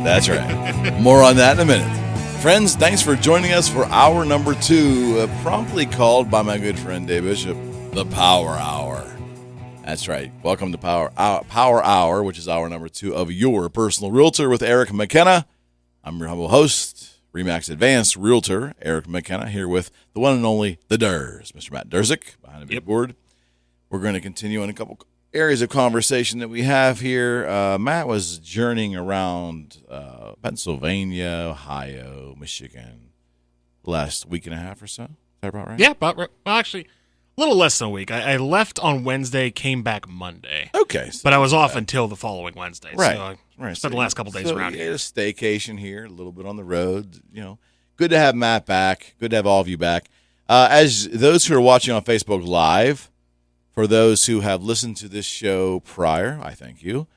That's right. More on that in a minute. Friends, thanks for joining us for hour number 2, promptly called by my good friend Dave Bishop, the Power Hour. That's right. Welcome to Power Hour, which is hour number 2 of Your Personal Realtor with Eric McKenna. I'm your humble host, RE/MAX Advanced Realtor, Eric McKenna, here with the one and only, the Durs, Mr. Matt Durzik, behind the big board. We're going to continue on a couple areas of conversation that we have here. Matt was journeying around Pennsylvania, Ohio, Michigan last week and a half or so. Is that about right? Yeah, well, actually, a little less than a week. I left on Wednesday, came back Monday. Okay. So but I was off until the following Wednesday. Right. So I spent the last couple days around here. A staycation here, a little bit on the road. You know, good to have Matt back. Good to have all of you back. As those who are watching on Facebook Live, for those who have listened to this show prior, I thank you.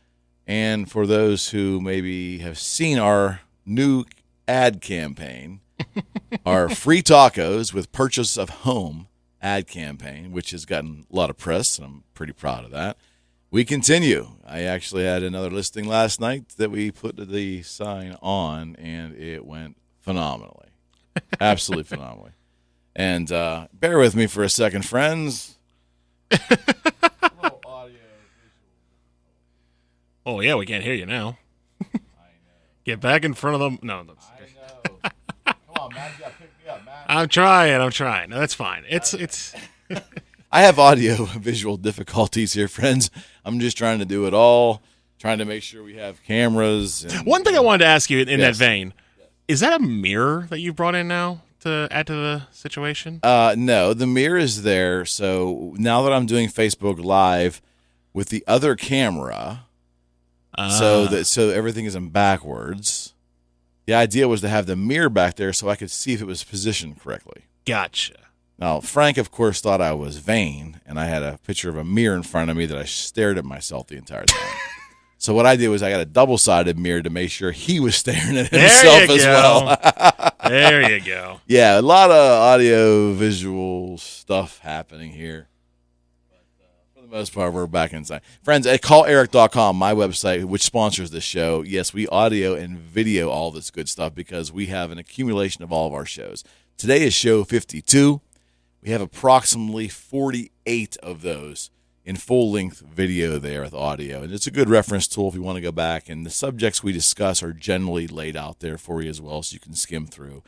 And for those who maybe have seen our new ad campaign, our free tacos with purchase of home ad campaign, which has gotten a lot of press, and I'm pretty proud of that. We continue. I actually had another listing last night that we put the sign on, and it went phenomenally. Absolutely phenomenally. And bear with me for a second, friends. Oh, yeah, we can't hear you now. Get back in front of them. No. Come on, Matt, you got to pick me up, Matt. I'm trying. No, that's fine. It's I have audio visual difficulties here, friends. I'm just trying to do it all, trying to make sure we have cameras. One thing I wanted to ask you in that vein, is that a mirror that you brought in now to add to the situation? No, the mirror is there. So now that I'm doing Facebook Live with the other camera, so everything isn't backwards. The idea was to have the mirror back there so I could see if it was positioned correctly. Gotcha. Now, Frank, of course, thought I was vain, and I had a picture of a mirror in front of me that I stared at myself the entire time. So what I did was I got a double-sided mirror to make sure he was staring at himself as well. There you go. Yeah, a lot of audio-visual stuff happening here. But for the most part, we're back inside. Friends, at calleric.com, my website, which sponsors this show, yes, we audio and video all this good stuff because we have an accumulation of all of our shows. Today is show 52. We have approximately 48 of those in full-length video there with audio. And it's a good reference tool if you want to go back. And the subjects we discuss are generally laid out there for you as well, so you can skim through.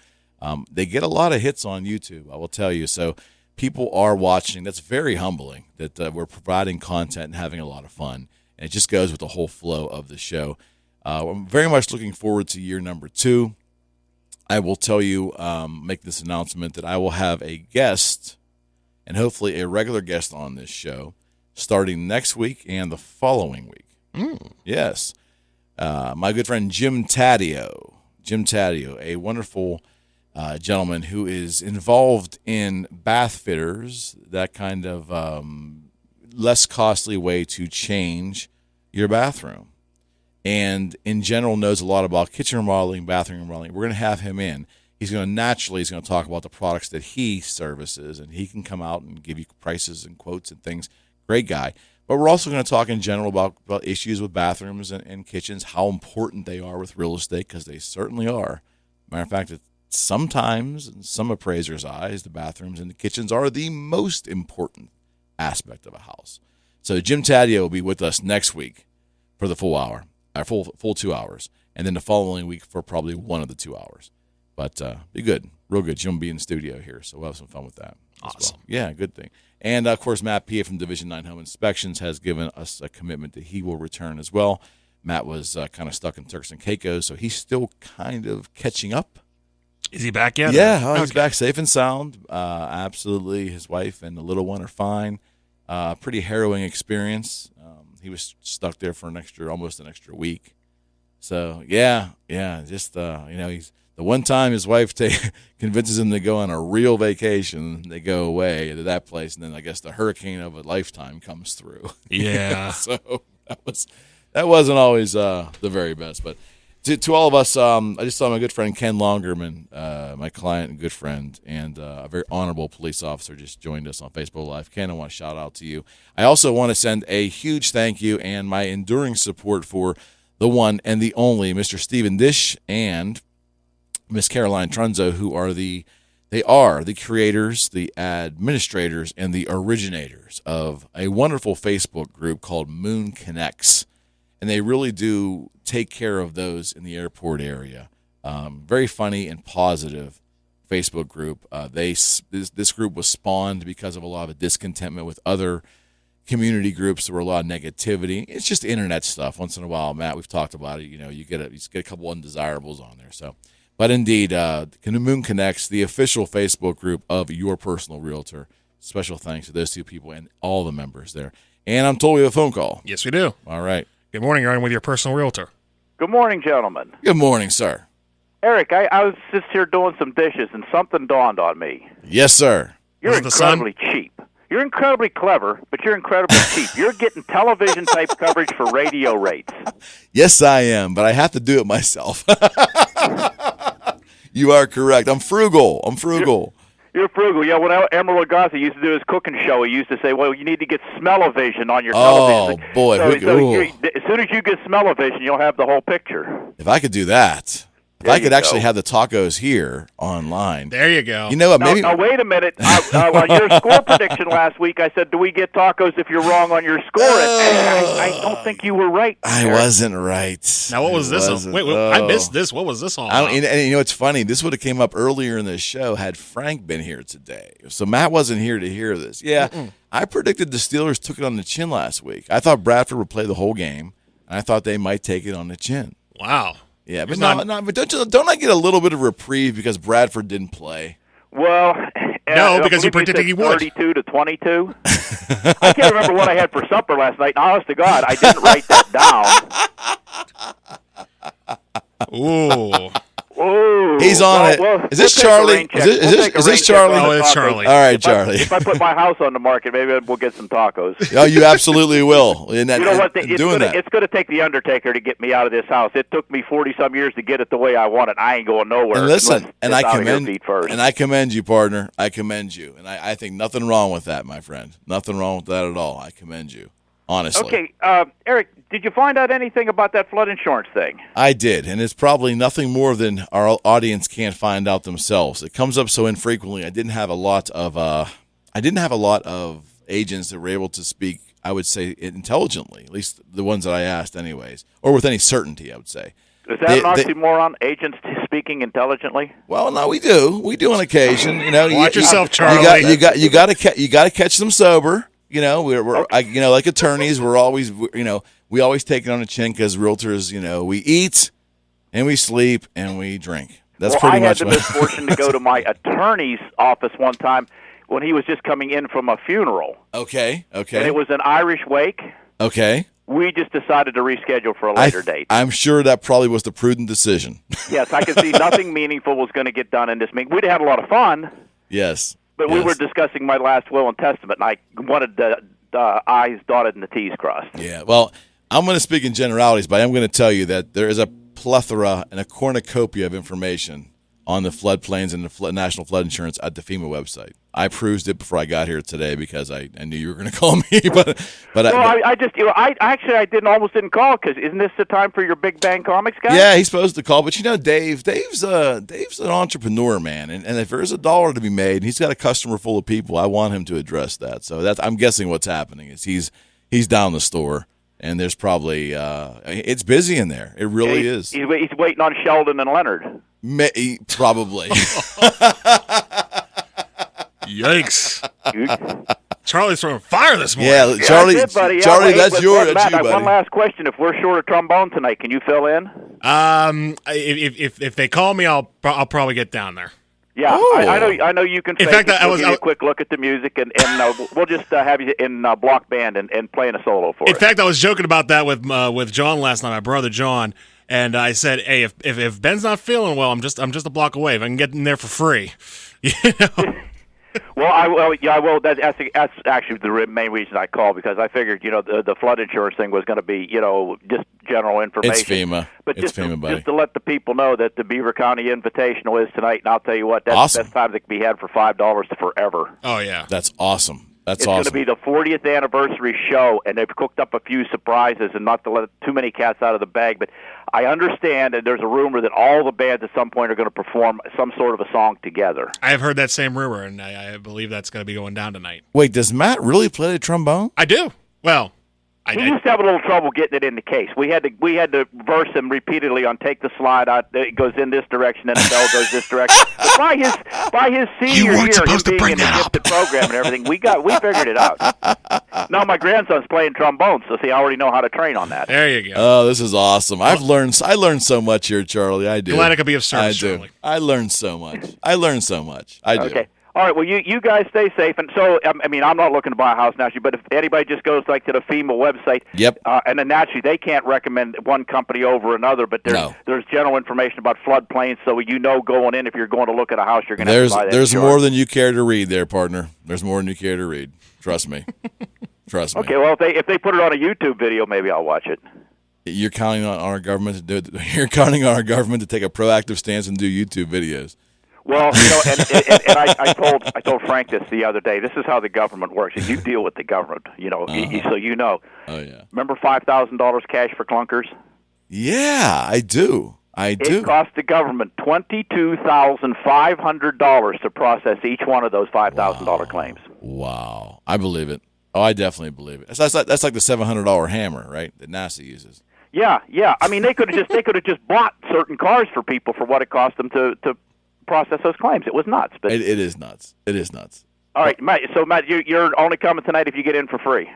They get a lot of hits on YouTube, I will tell you. So people are watching. That's very humbling that we're providing content and having a lot of fun. And it just goes with the whole flow of the show. I'm very much looking forward to year number 2. I will tell you, make this announcement that I will have a guest and hopefully a regular guest on this show starting next week and the following week. Yes. My good friend Jim Taddeo, a wonderful gentleman who is involved in bath fitters, that kind of less costly way to change your bathroom. And in general knows a lot about kitchen remodeling, bathroom remodeling. We're going to have him in. He's going to talk about the products that he services, and he can come out and give you prices and quotes and things. Great guy. But we're also going to talk in general about issues with bathrooms and kitchens, how important they are with real estate, because they certainly are. Matter of fact, sometimes, in some appraisers' eyes, the bathrooms and the kitchens are the most important aspect of a house. So Jim Taddeo will be with us next week for the full hour. Full 2 hours, and then the following week for probably one of the 2 hours. But be good, real good. Jim will be in the studio here, so we'll have some fun with that. Awesome. Well. Yeah, good thing. And, of course, Matt Pia from Division 9 Home Inspections has given us a commitment that he will return as well. Matt was kind of stuck in Turks and Caicos, so he's still kind of catching up. Is he back yet? Yeah, he's back safe and sound. Absolutely. His wife and the little one are fine. Pretty harrowing experience. He was stuck there for almost an extra week. So yeah, just he's the one time his wife convinces him to go on a real vacation, they go away to that place, and then I guess the hurricane of a lifetime comes through. Yeah. So that wasn't always the very best, but To all of us, I just saw my good friend Ken Longerman, my client and good friend, and a very honorable police officer just joined us on Facebook Live. Ken, I want to shout out to you. I also want to send a huge thank you and my enduring support for the one and the only Mr. Stephen Dish and Miss Caroline Trunzo, who are the creators, the administrators, and the originators of a wonderful Facebook group called Moon Connects. And they really do take care of those in the airport area. Very funny and positive Facebook group. This group was spawned because of a lot of discontentment with other community groups. There were a lot of negativity. It's just internet stuff. Once in a while, Matt, we've talked about it. You get a couple undesirables on there. So, but indeed, Moon Connects, the official Facebook group of Your Personal Realtor. Special thanks to those two people and all the members there. And I'm told we have a phone call. Yes, we do. All right. Good morning, you're on with Your Personal Realtor. Good morning, gentlemen. Good morning, sir. Eric, I was just here doing some dishes, and something dawned on me. Yes, sir. You're incredibly cheap. You're incredibly clever, but you're incredibly cheap. You're getting television-type coverage for radio rates. Yes, I am, but I have to do it myself. You are correct. I'm frugal. You're frugal. Yeah, when Emerald Lagasse used to do his cooking show, he used to say, well, you need to get smell-o-vision on your television. Oh, boy. As soon as you get smell-o-vision, you'll have the whole picture. If I could do that. If I could actually have the tacos here online. There you go. You know what? Maybe. Now wait a minute. On your score prediction last week, I said, do we get tacos if you're wrong on your score? I don't think you were right. I wasn't right. Now, what was this on? Wait, I missed this. What was this on? And you know, it's funny. This would have came up earlier in the show had Frank been here today. So Matt wasn't here to hear this. Yeah, I predicted the Steelers took it on the chin last week. I thought Bradford would play the whole game, and I thought they might take it on the chin. Wow. Yeah, but but don't I get a little bit of reprieve because Bradford didn't play? Well, no, because you predicted he would. 32 to 22. I can't remember what I had for supper last night. And honest to God, I didn't write that down. Ooh. Ooh. He's on it. Is this Charlie? Is this Charlie? Oh, it's Charlie. All right, Charlie. If I put my house on the market, maybe we'll get some tacos. Oh, you absolutely will. You know what? It's going to take the Undertaker to get me out of this house. It took me 40-some years to get it the way I want it. I ain't going nowhere. And listen, I commend you, partner. I commend you. And I think nothing wrong with that, my friend. Nothing wrong with that at all. I commend you. Honestly. Okay, Eric, did you find out anything about that flood insurance thing? I did, and it's probably nothing more than our audience can't find out themselves. It comes up so infrequently. I didn't have a lot of agents that were able to speak, I would say, intelligently, at least the ones that I asked anyways, or with any certainty, I would say. Is that an oxymoron, agents speaking intelligently? Well, no, we do. We do on occasion. Watch yourself, Charlie. You got to catch them sober. We're like attorneys, we always take it on the chin because realtors, we eat and we sleep and we drink. That's pretty much. I had the misfortune to go to my attorney's office one time when he was just coming in from a funeral. Okay. And it was an Irish wake. Okay. We just decided to reschedule for a later date. I'm sure that probably was the prudent decision. Yes, I could see nothing meaningful was going to get done in this meeting. We'd had a lot of fun. Yes. But we were discussing my last will and testament, and I wanted the I's dotted and the T's crossed. Yeah, well, I'm going to speak in generalities, but I'm going to tell you that there is a plethora and a cornucopia of information on the floodplains and the National Flood Insurance at the FEMA website. I perused it before I got here today because I knew you were going to call me. I almost didn't call because isn't this the time for your Big Bang Comics guy? Yeah, he's supposed to call, but Dave's an entrepreneur, man, and if there's $1 to be made, and he's got a customer full of people, I want him to address that. So I'm guessing what's happening is he's down the store. And there's probably it's busy in there. It really is. He's waiting on Sheldon and Leonard. Probably. Yikes! Charlie's throwing fire this morning. Yeah, Charlie. Yeah, buddy. Charlie, that's you, buddy. One last question: if we're short of trombone tonight, can you fill in? If they call me, I'll probably get down there. Yeah, I know you can. In fact, give you a quick look at the music, and we'll just have you in block band and playing a solo for us. In fact, I was joking about that with John last night, my brother John, and I said, "Hey, if Ben's not feeling well, I'm just a block away. If I can get in there for free, I will. That's actually the main reason I called, because I figured, the flood insurance thing was going to be, just general information. It's FEMA. But it's FEMA, buddy. Just to let the people know that the Beaver County Invitational is tonight, and I'll tell you what, that's awesome. best time that can be had for $5 to forever. Oh, yeah. That's awesome. It's going to be the 40th anniversary show, and they've cooked up a few surprises, and not to let too many cats out of the bag, but I understand that there's a rumor that all the bands at some point are going to perform some sort of a song together. I have heard that same rumor, and I believe that's going to be going down tonight. Wait, does Matt really play the trombone? I do. Well, he used to have a little trouble getting it in the case. We had to verse him repeatedly on "Take the Slide Out." It goes in this direction, and the bell goes this direction. But by his senior year, him being in the gifted program and everything, we figured it out. Now my grandson's playing trombone, so I already know how to train on that. There you go. Oh, this is awesome. I learned so much here, Charlie. I do. Glad I could be of service, Charlie. I learned so much. I do. Okay. All right, well, you guys stay safe. And so, I'm not looking to buy a house naturally, but if anybody just goes to the FEMA website, yep. And then naturally they can't recommend one company over another, but there's general information about floodplains, so going in, if you're going to look at a house, you're going to have to buy that. There's more than you care to read there, partner. There's more than you care to read. Trust me. Trust me. Okay, well, if they put it on a YouTube video, maybe I'll watch it. You're counting on our government to do it. You're counting on our government to take a proactive stance and do YouTube videos. Well, and I told Frank this the other day. This is how the government works. And you deal with the government, so you know. Oh yeah. Remember $5,000 cash for clunkers? Yeah, I do. It cost the government $22,500 to process each one of those $5,000 claims. Wow, I believe it. Oh, I definitely believe it. That's like the $700 hammer, right? That NASA uses. Yeah. I mean, they could have just bought certain cars for people for what it cost them to process those claims. It was nuts. But it is nuts. It is nuts. All right, Matt. So, Matt, you're only coming tonight if you get in for free.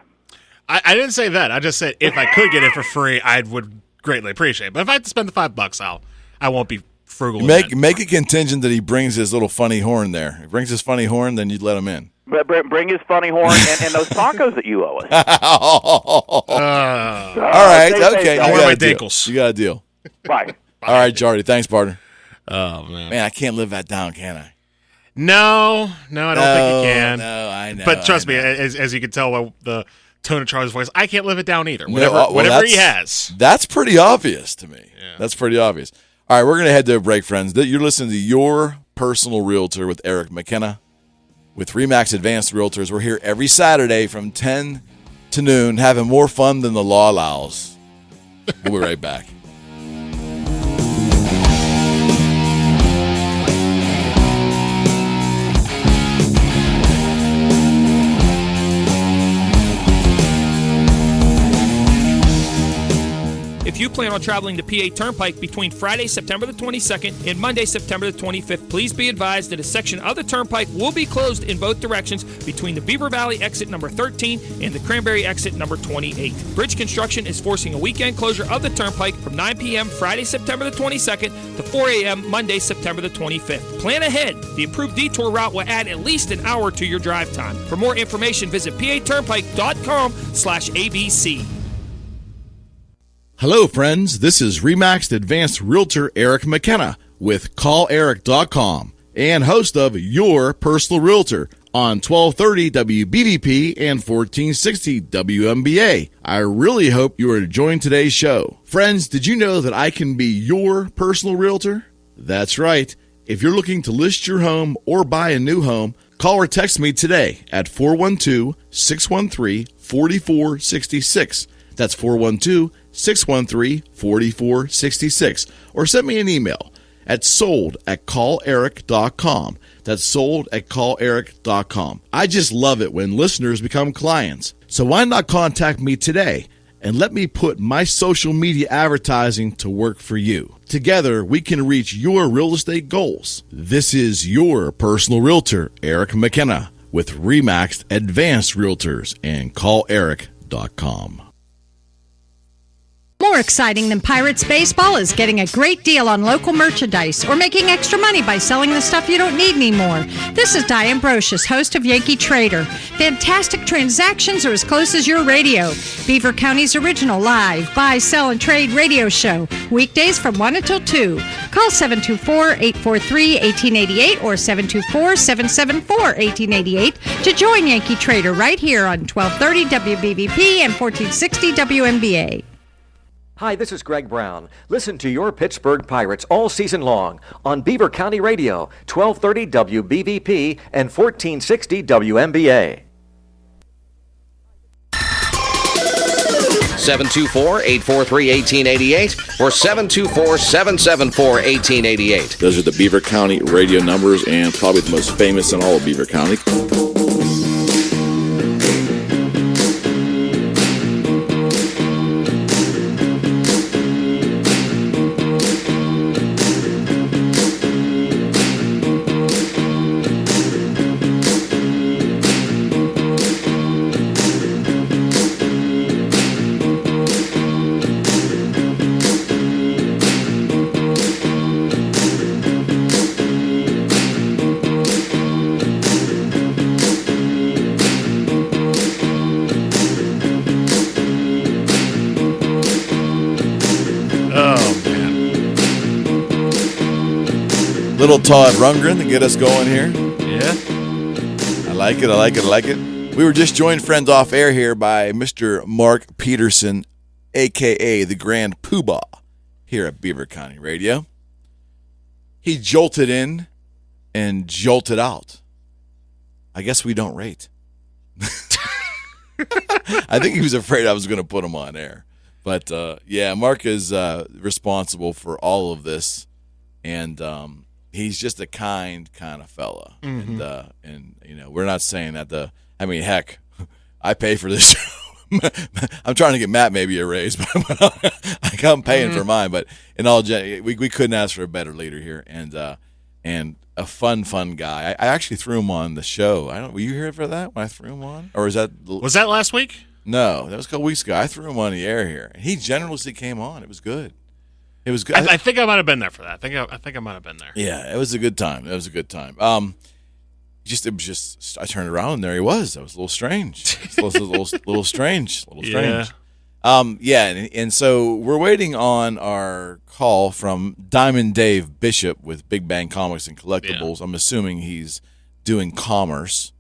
I didn't say that. I just said if I could get in for free, I would greatly appreciate it. But if I have to spend the $5, I won't be frugal. Make a contingent that he brings his little funny horn there. If he brings his funny horn, then you'd let him in. But bring his funny horn and those tacos that you owe us. All right. Okay. I'll wear my dinkles. You got a deal. Bye. All right, Jardy. Thanks, partner. Oh, man. Man, I can't live that down, can I? No, I don't think you can. No, I know. But trust me, as you can tell by the tone of Charlie's voice, I can't live it down either. Whatever he has. That's pretty obvious to me. Yeah. That's pretty obvious. All right, we're going to head to a break, friends. You're listening to Your Personal Realtor with Eric McKenna with RE/MAX Advanced Realtors. We're here every Saturday from 10 to noon, having more fun than the law allows. We'll be right back. If you plan on traveling the PA Turnpike between Friday, September the 22nd and Monday, September the 25th, please be advised that a section of the Turnpike will be closed in both directions between the Beaver Valley exit number 13 and the Cranberry exit number 28. Bridge construction is forcing a weekend closure of the Turnpike from 9 p.m. Friday, September the 22nd to 4 a.m. Monday, September the 25th. Plan ahead. The improved detour route will add at least an hour to your drive time. For more information, visit paturnpike.com/ABC. Hello, friends. This is RE/MAX Advanced Realtor Eric McKenna with CallEric.com and host of Your Personal Realtor on 1230 WBVP and 1460 WMBA. I really hope you are enjoying today's show. Friends, did you know that I can be your personal realtor? That's right. If you're looking to list your home or buy a new home, call or text me today at 412-613-4466. That's 412-613-4466. Or send me an email at sold@calleric.com. That's sold@calleric.com. I just love it when listeners become clients. So why not contact me today and let me put my social media advertising to work for you. Together, we can reach your real estate goals. This is your personal realtor, Eric McKenna, with RE/MAX Advanced Realtors and CallEric.com. More More exciting than Pirates baseball is getting a great deal on local merchandise or making extra money by selling the stuff you don't need anymore. This is Diane Brocious, host of Yankee Trader. Fantastic transactions are as close as your radio. Beaver County's original live, buy, sell, and trade radio show. Weekdays from 1 until 2. Call 724-843-1888 or 724-774-1888 to join Yankee Trader right here on 1230 WBVP and 1460 WMBA. Hi, this is Greg Brown. Listen to your Pittsburgh Pirates all season long on Beaver County Radio, 1230 WBVP and 1460 WMBA. 724-843-1888 or 724-774-1888. Those are the Beaver County radio numbers and probably the most famous in all of Beaver County. Little Todd Rundgren to get us going here. Yeah. I like it. We were just joined, friends, off air here by Mr. Mark Peterson, a.k.a. the Grand Poobah, here at Beaver County Radio. He jolted in and jolted out. I guess we don't rate. I think he was afraid I was going to put him on air. But, yeah, Mark is responsible for all of this, and he's just a kind of fella. Mm-hmm. And you know, we're not saying that heck, I pay for this show. I'm trying to get Matt maybe a raise, but I'm paying for mine. But in all, we couldn't ask for a better leader here, and a fun guy. I actually threw him on the show. Were you here for that when I threw him on, or was that last week? No, that was a couple weeks ago. I threw him on the air here, and he generously came on. It was good. It was good. I think I might have been there for that. I think I might have been there. Yeah, it was a good time. I turned around and there he was. That was a little strange. It was a little strange. Yeah. And so we're waiting on our call from Diamond Dave Bishop with Big Bang Comics and Collectibles. Yeah. I'm assuming he's doing commerce,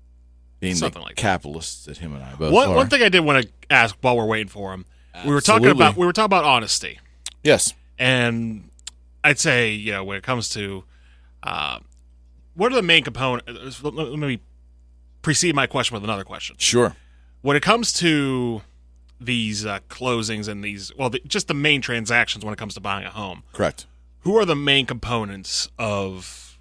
being something the like capitalist that him and I both are. One thing I did want to ask while we're waiting for him, we were talking about honesty. Yes. And I'd say, when it comes to what are the main components? Let me precede my question with another question. Sure. When it comes to these closings and just the main transactions when it comes to buying a home. Correct. Who are the main components of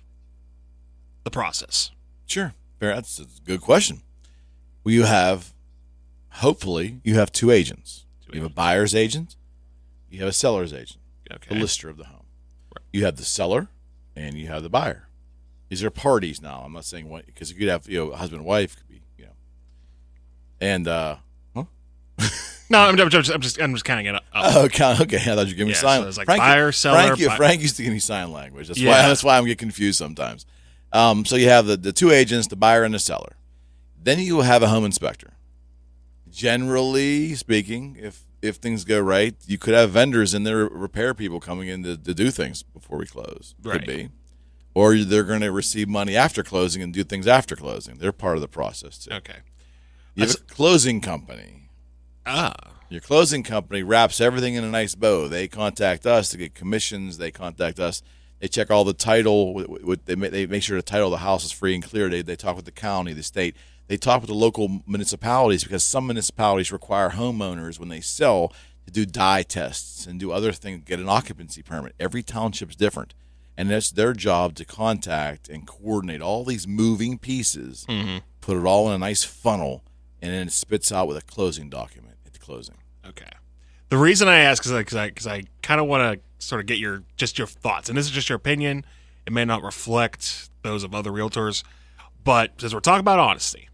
the process? Sure. That's a good question. Well, hopefully, you have two agents. You have a buyer's agent. You have a seller's agent. Okay. The lister of the home. Right. You have the seller and you have the buyer. These are parties now. I'm not saying what, because you could have husband and wife could be and No, I'm just counting it up. Oh, okay. I thought you were giving me sign. So it's like buyer, seller. Frank used to give me sign language. That's why I'm getting confused sometimes. So you have the two agents, the buyer and the seller. Then you have a home inspector. Generally speaking, if things go right, you could have vendors and their repair people coming in to do things before we close. Right. Could be. Or they're going to receive money after closing and do things after closing. They're part of the process, too. Okay. You have a closing company. Your closing company wraps everything in a nice bow. They contact us to get commissions. They contact us. They check all the title. They make sure the title of the house is free and clear. They talk with the county, the state. They talk with the local municipalities because some municipalities require homeowners when they sell to do dye tests and do other things, get an occupancy permit. Every township's different. And it's their job to contact and coordinate all these moving pieces, put it all in a nice funnel, and then it spits out with a closing document at the closing. Okay. The reason I ask is because I kind of want to sort of get your thoughts. And this is just your opinion. It may not reflect those of other realtors. But since we're talking about honesty,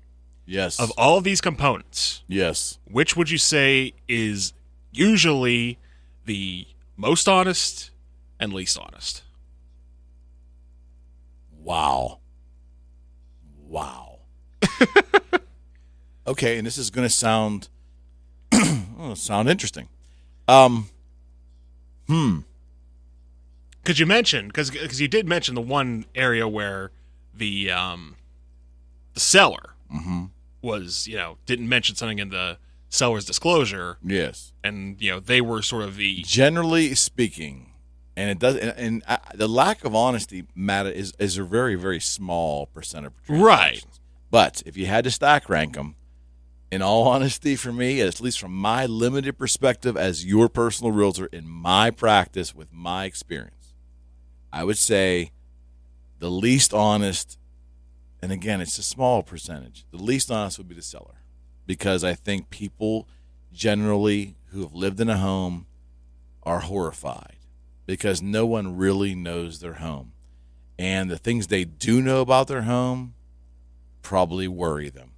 yes, of all of these components, yes, which would you say is usually the most honest and least honest. Wow. Okay, and this is going to sound interesting. Because you mentioned, because you did mention the one area where the seller was, didn't mention something in the seller's disclosure. Yes, and they were sort of the generally speaking, and it does, and the lack of honesty is a very, very small percent of transactions. Right. But if you had to stack rank them, in all honesty, for me, at least from my limited perspective as your personal realtor in my practice with my experience, I would say the least honest, and again, it's a small percentage, the least honest would be the seller. Because I think people generally who have lived in a home are horrified because no one really knows their home. And the things they do know about their home probably worry them.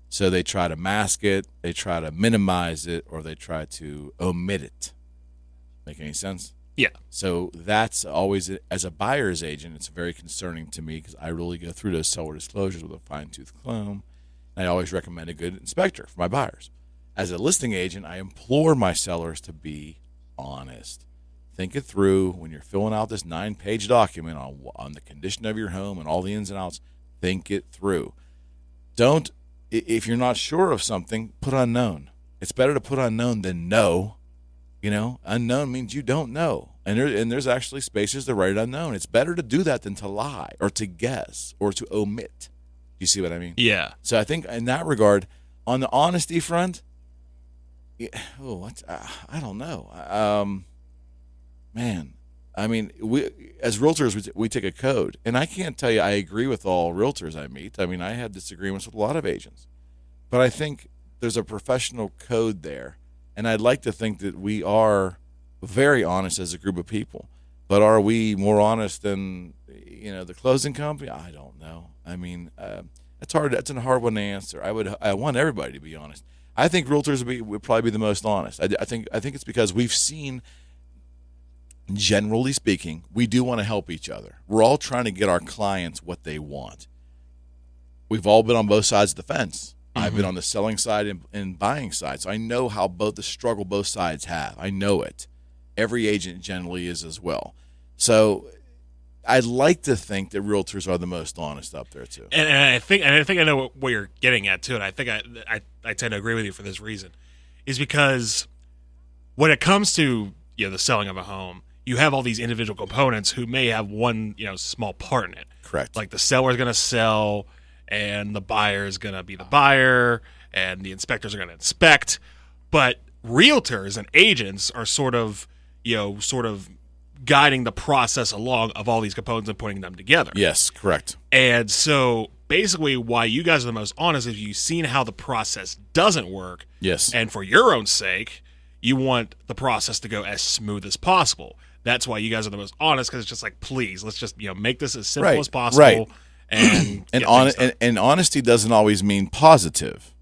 So they try to mask it, they try to minimize it, or they try to omit it. Make any sense? Yeah. So that's always, as a buyer's agent, it's very concerning to me because I really go through those seller disclosures with a fine-tooth comb. I always recommend a good inspector for my buyers. As a listing agent, I implore my sellers to be honest. Think it through when you're filling out this 9-page document on the condition of your home and all the ins and outs. Think it through. Don't, if you're not sure of something, put unknown. It's better to put unknown than no. Unknown means you don't know. And there's actually spaces to write unknown. It's better to do that than to lie or to guess or to omit. You see what I mean? Yeah. So I think in that regard, on the honesty front, I don't know. Man, I mean, we as realtors, we take a code. And I can't tell you I agree with all realtors I meet. I mean, I have disagreements with a lot of agents. But I think there's a professional code there. And I'd like to think that we are very honest as a group of people. But are we more honest than the closing company? I don't know. I mean, it's hard. That's a hard one to answer. I want everybody to be honest. I think realtors would probably be the most honest. I think it's because we've seen, generally speaking, we do want to help each other. We're all trying to get our clients what they want. We've all been on both sides of the fence. Mm-hmm. I've been on the selling side and buying side, so I know how the struggle both sides have. I know it. Every agent generally is as well. So I'd like to think that realtors are the most honest up there too. And I think I know what you're getting at too. And I think I tend to agree with you for this reason, is because when it comes to the selling of a home, you have all these individual components who may have one small part in it. Correct. Like the seller is going to sell, and the buyer is going to be the buyer, and the inspectors are going to inspect. But realtors and agents are sort of guiding the process along of all these components and putting them together. Yes, correct. And so basically why you guys are the most honest is you've seen how the process doesn't work. Yes. And for your own sake, you want the process to go as smooth as possible. That's why you guys are the most honest, because it's just like, please, let's just make this as simple as possible. Right. And honesty doesn't always mean positive.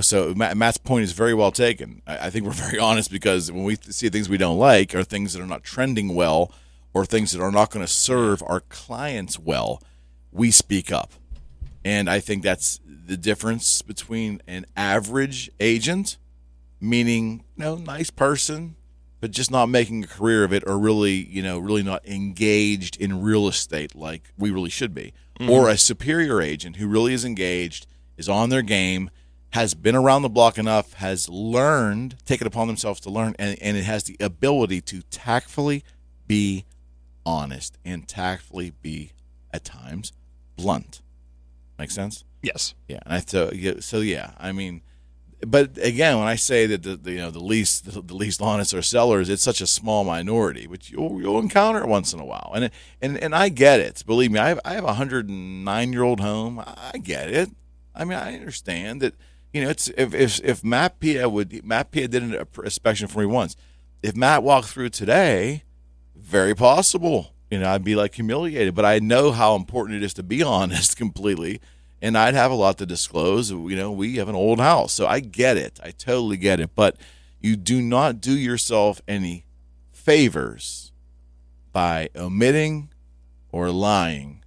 So Matt's point is very well taken. I think we're very honest because when we see things we don't like or things that are not trending well or things that are not going to serve our clients well, we speak up. And I think that's the difference between an average agent, meaning nice person, but just not making a career of it, or really not engaged in real estate like we really should be, or a superior agent who really is engaged, is on their game, has been around the block enough, has learned, taken upon themselves to learn, and it has the ability to tactfully be honest and tactfully be, at times, blunt. Make sense? Yes. Yeah. And I mean, but again, when I say that the least honest are sellers, it's such a small minority, which you'll encounter once in a while. And I get it. Believe me, I have a 109-year-old home. I get it. I mean, I understand that. It's if Matt Pia did an inspection for me once. If Matt walked through today, very possible. I'd be like humiliated. But I know how important it is to be honest completely, and I'd have a lot to disclose. We have an old house, so I get it. I totally get it. But You do not do yourself any favors by omitting or lying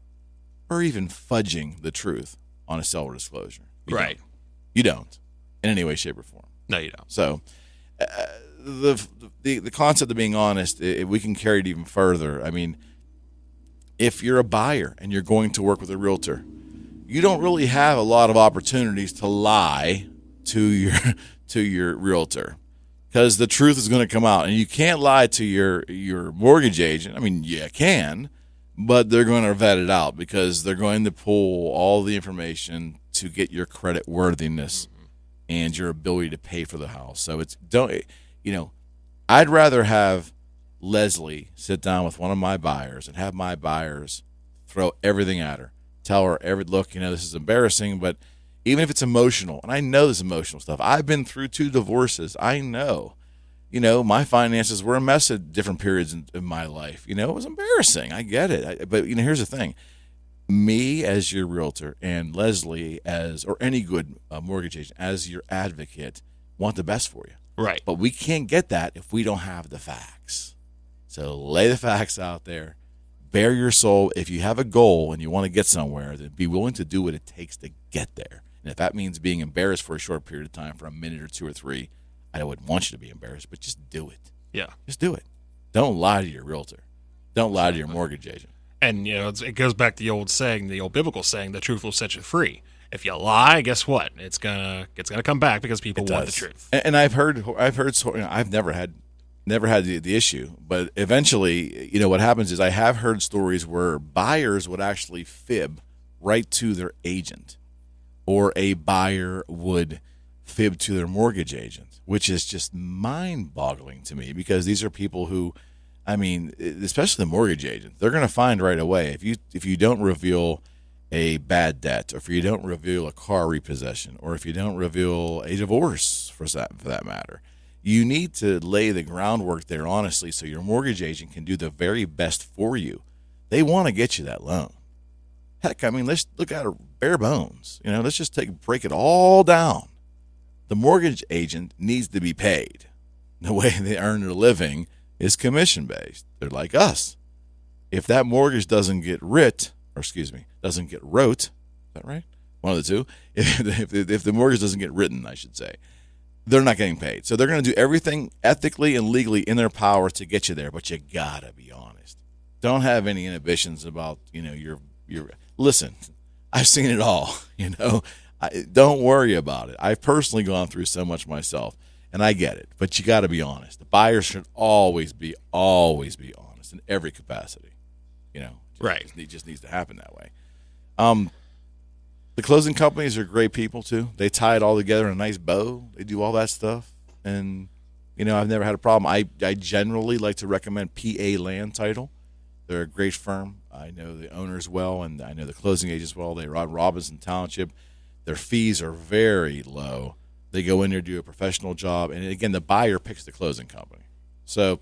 or even fudging the truth on a seller disclosure. Right. You don't in any way, shape, or form. No, you don't. So the concept of being honest, we can carry it even further. I mean, if you're a buyer and you're going to work with a realtor, you don't really have a lot of opportunities to lie to your realtor, because the truth is going to come out, and you can't lie to your mortgage agent. I mean, you can, but they're going to vet it out because they're going to pull all the information to get your credit worthiness and your ability to pay for the house. So I'd rather have Leslie sit down with one of my buyers and have my buyers throw everything at her, tell her look, this is embarrassing, but even if it's emotional, and I know this emotional stuff, I've been through 2 divorces. I know, my finances were a mess at different periods in my life. It was embarrassing. I get it. But here's the thing. Me as your realtor and Leslie or any good mortgage agent as your advocate want the best for you. Right. But we can't get that if we don't have the facts. So lay the facts out there. Bare your soul. If you have a goal and you want to get somewhere, then be willing to do what it takes to get there. And if that means being embarrassed for a short period of time, for a minute or 2 or 3, I wouldn't want you to be embarrassed, but just do it. Yeah. Just do it. Don't lie to your realtor. Don't lie to your mortgage agent. And, it goes back to the old saying, the old biblical saying, the truth will set you free. If you lie, guess what? It's gonna come back because people want the truth. And I've heard, I've never had the issue, but eventually, what happens is I have heard stories where buyers would actually fib right to their agent, or a buyer would fib to their mortgage agent, which is just mind-boggling to me, because these are people who, especially the mortgage agent, they're going to find right away if you don't reveal a bad debt, or if you don't reveal a car repossession, or if you don't reveal a divorce for that matter. You need to lay the groundwork there honestly so your mortgage agent can do the very best for you. They want to get you that loan. Heck, let's look at it bare bones. Let's just break it all down. The mortgage agent needs to be paid. The way they earn their living is commission-based. They're like us. If that mortgage doesn't get wrote, is that right? One of the two. If the mortgage doesn't get written, I should say, they're not getting paid. So they're going to do everything ethically and legally in their power to get you there, but you gotta be honest. Don't have any inhibitions about, your listen, I've seen it all, don't worry about it. I've personally gone through so much myself, and I get it, but you gotta be honest. The buyer should always be honest in every capacity, Right. It just needs to happen that way. The closing companies are great people too. They tie it all together in a nice bow. They do all that stuff, and I've never had a problem. I generally like to recommend PA Land Title. They're a great firm. I know the owners well, and I know the closing agents well. They're on Robinson Township. Their fees are very low. They go in there, do a professional job, and again, the buyer picks the closing company. So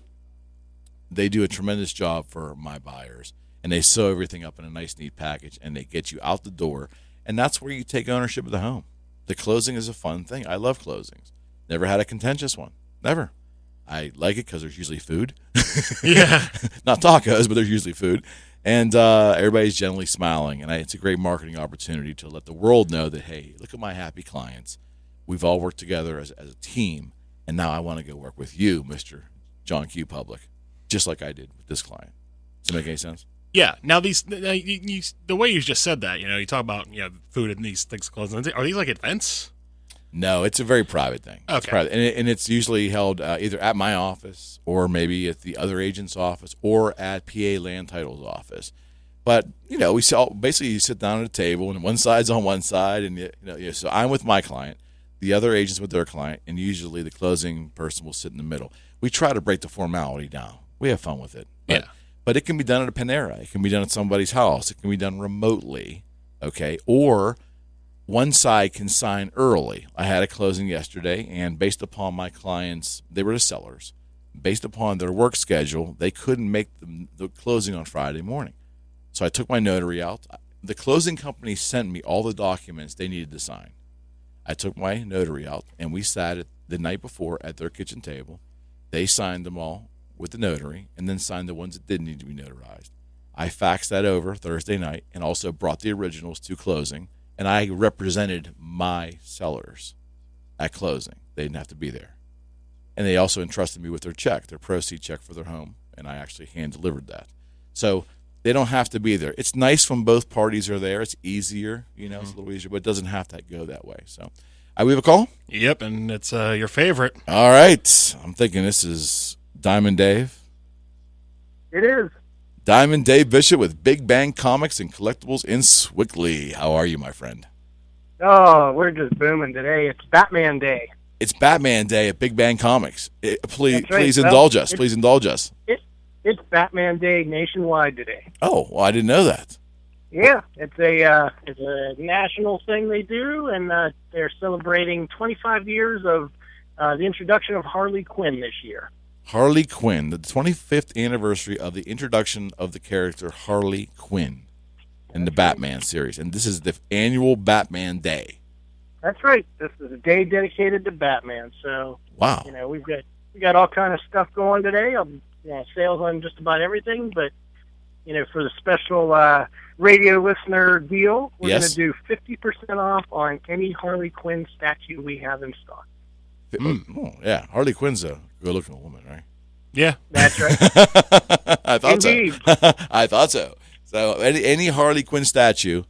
they do a tremendous job for my buyers, and they sew everything up in a nice, neat package, and they get you out the door. And that's where you take ownership of the home. The closing is a fun thing. I love closings. Never had a contentious one. Never. I like it because there's usually food. Yeah. Not tacos, but there's usually food. And everybody's generally smiling. And it's a great marketing opportunity to let the world know that, hey, look at my happy clients. We've all worked together as a team. And now I want to go work with you, Mr. John Q. Public, just like I did with this client. Does that make any sense? Yeah. Now the way you just said that, you talk about food and these things closing. Are these like events? No, it's a very private thing. Okay. It's private. And it's usually held either at my office or maybe at the other agent's office or at PA Land Title's office. But we basically you sit down at a table and one side's on one side, and so I'm with my client, the other agent's with their client, and usually the closing person will sit in the middle. We try to break the formality down. We have fun with it. But it can be done at a Panera. It can be done at somebody's house. It can be done remotely, okay? Or one side can sign early. I had a closing yesterday, and based upon my clients, they were the sellers. Based upon their work schedule, they couldn't make the closing on Friday morning. So I took my notary out. The closing company sent me all the documents they needed to sign. I took my notary out, and we sat at the night before at their kitchen table. They signed them all with the notary and then signed the ones that didn't need to be notarized. I faxed that over Thursday night and also brought the originals to closing, and I represented my sellers at closing. They didn't have to be there. And they also entrusted me with their check, their proceed check for their home, and I actually hand-delivered that. So they don't have to be there. It's nice when both parties are there. It's easier, it's a little easier, but it doesn't have to go that way. So we have a call? Yep, and it's your favorite. All right. I'm thinking this is Diamond Dave. It is. Diamond Dave Bishop with Big Bang Comics and Collectibles in Swickley. How are you, my friend? Oh, we're just booming today. It's Batman Day. It's Batman Day at Big Bang Comics. Please right. indulge us. Please indulge us. It's Batman Day nationwide today. Oh, well, I didn't know that. Yeah, it's a national thing they do, and they're celebrating 25 years of the introduction of Harley Quinn this year. Harley Quinn, the 25th anniversary of the introduction of the character Harley Quinn in the Batman series. And this is the annual Batman Day. That's right. This is a day dedicated to Batman. So, wow. We got all kind of stuff going today. Sales on just about everything, but for the special radio listener deal, we're going to do 50% off on any Harley Quinn statue we have in stock. Oh, yeah. Harley Quinn's a good-looking woman, right? Yeah. That's right. I thought Indeed. so. I thought so. So any Harley Quinn statue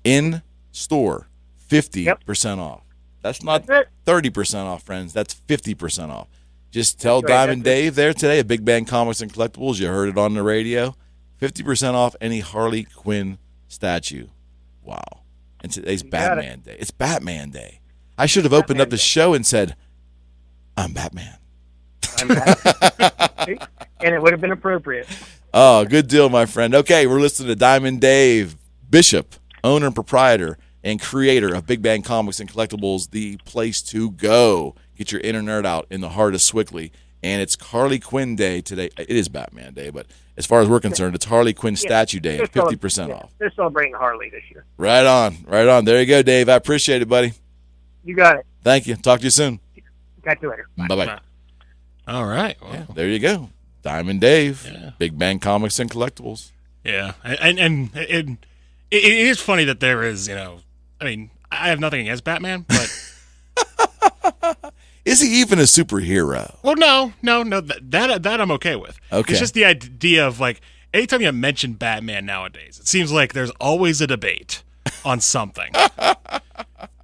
in store, 50% off. That's not 30% off, friends. That's 50% off. Just tell Diamond Dave there today at Big Bang Comics and Collectibles. You heard it on the radio. 50% off any Harley Quinn statue. Wow. And today's Batman Day. It's Batman Day. I should have opened up the show and said, I'm Batman. I'm Batman. And it would have been appropriate. Oh, good deal, my friend. Okay, we're listening to Diamond Dave Bishop, owner and proprietor and creator of Big Bang Comics and Collectibles, the place to go. Get your inner nerd out in the heart of Swickley. And it's Harley Quinn Day today. It is Batman Day, but as far as we're concerned, it's Harley Quinn Statue Day at 50% off. They're celebrating Harley this year. Right on, right on. There you go, Dave. I appreciate it, buddy. You got it. Thank you. Talk to you soon. Catch you later. Bye-bye. All right. Well, yeah, there you go. Diamond Dave, Big Bang Comics and Collectibles. Yeah, and it is funny that there is, I have nothing against Batman, but is he even a superhero? Well, no, that I'm okay with. Okay, it's just the idea of anytime you mention Batman nowadays, it seems like there's always a debate on something.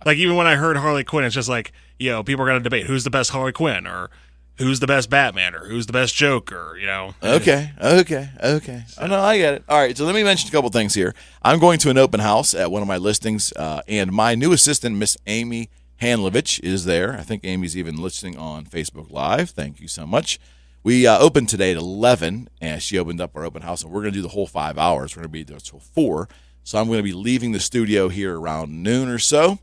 Even when I heard Harley Quinn, it's just people are going to debate who's the best Harley Quinn or who's the best Batman or who's the best Joker, Okay. So. No, I get it. All right, so let me mention a couple things here. I'm going to an open house at one of my listings, and my new assistant, Miss Amy Hanlovich, is there. I think Amy's even listening on Facebook Live. Thank you so much. We opened today at 11, and she opened up our open house, and we're going to do the whole 5 hours. We're going to be there till 4, so I'm going to be leaving the studio here around noon or so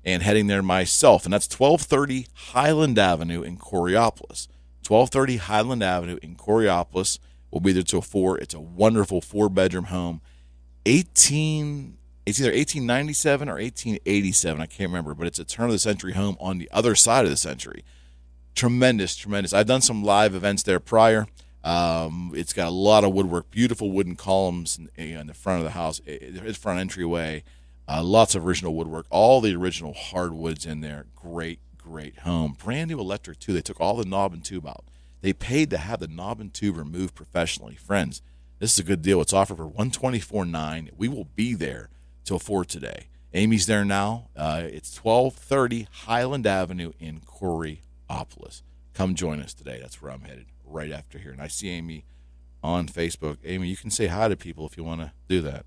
and heading there myself, and that's 1230 Highland Avenue in Coraopolis. 1230 Highland Avenue in Coraopolis. We'll be there till 4. It's a wonderful 4-bedroom home. It's either 1897 or 1887. I can't remember, but it's a turn-of-the-century home on the other side of the century. Tremendous. I've done some live events there prior. It's got a lot of woodwork, beautiful wooden columns in the front of the house, its front entryway. Lots of original woodwork, all the original hardwoods in there. Great home. Brand new electric, too. They took all the knob and tube out. They paid to have the knob and tube removed professionally. Friends, this is a good deal. It's offered for $124,900. We will be there till 4 today. Amy's there now. It's 1230 Highland Avenue in Coraopolis. Come join us today. That's where I'm headed right after here. And I see Amy on Facebook. Amy, you can say hi to people if you want to do that.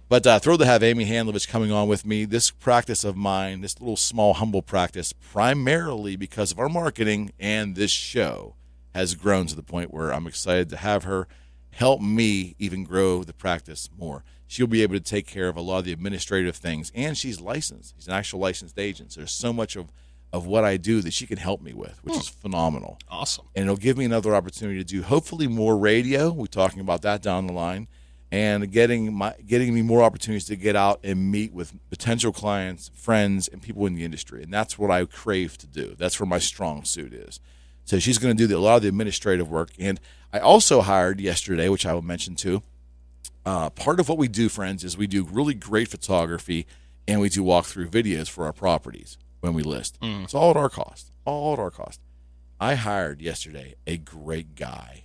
But thrilled to have Amy Hanlovich coming on with me. This practice of mine, this little small humble practice, primarily because of our marketing and this show, has grown to the point where I'm excited to have her help me even grow the practice more. She'll be able to take care of a lot of the administrative things, and she's licensed. She's an actual licensed agent. So there's so much of what I do that she can help me with, which is phenomenal. Awesome. And it'll give me another opportunity to do hopefully more radio. We're talking about that down the line. and getting me more opportunities to get out and meet with potential clients, friends, and people in the industry. And that's what I crave to do. That's where my strong suit is. So she's going to do a lot of the administrative work. And I also hired yesterday, which I will mention too. Part of what we do, friends, is we do really great photography, and we do walkthrough videos for our properties when we list. It's all at our cost. All at our cost. I hired yesterday a great guy.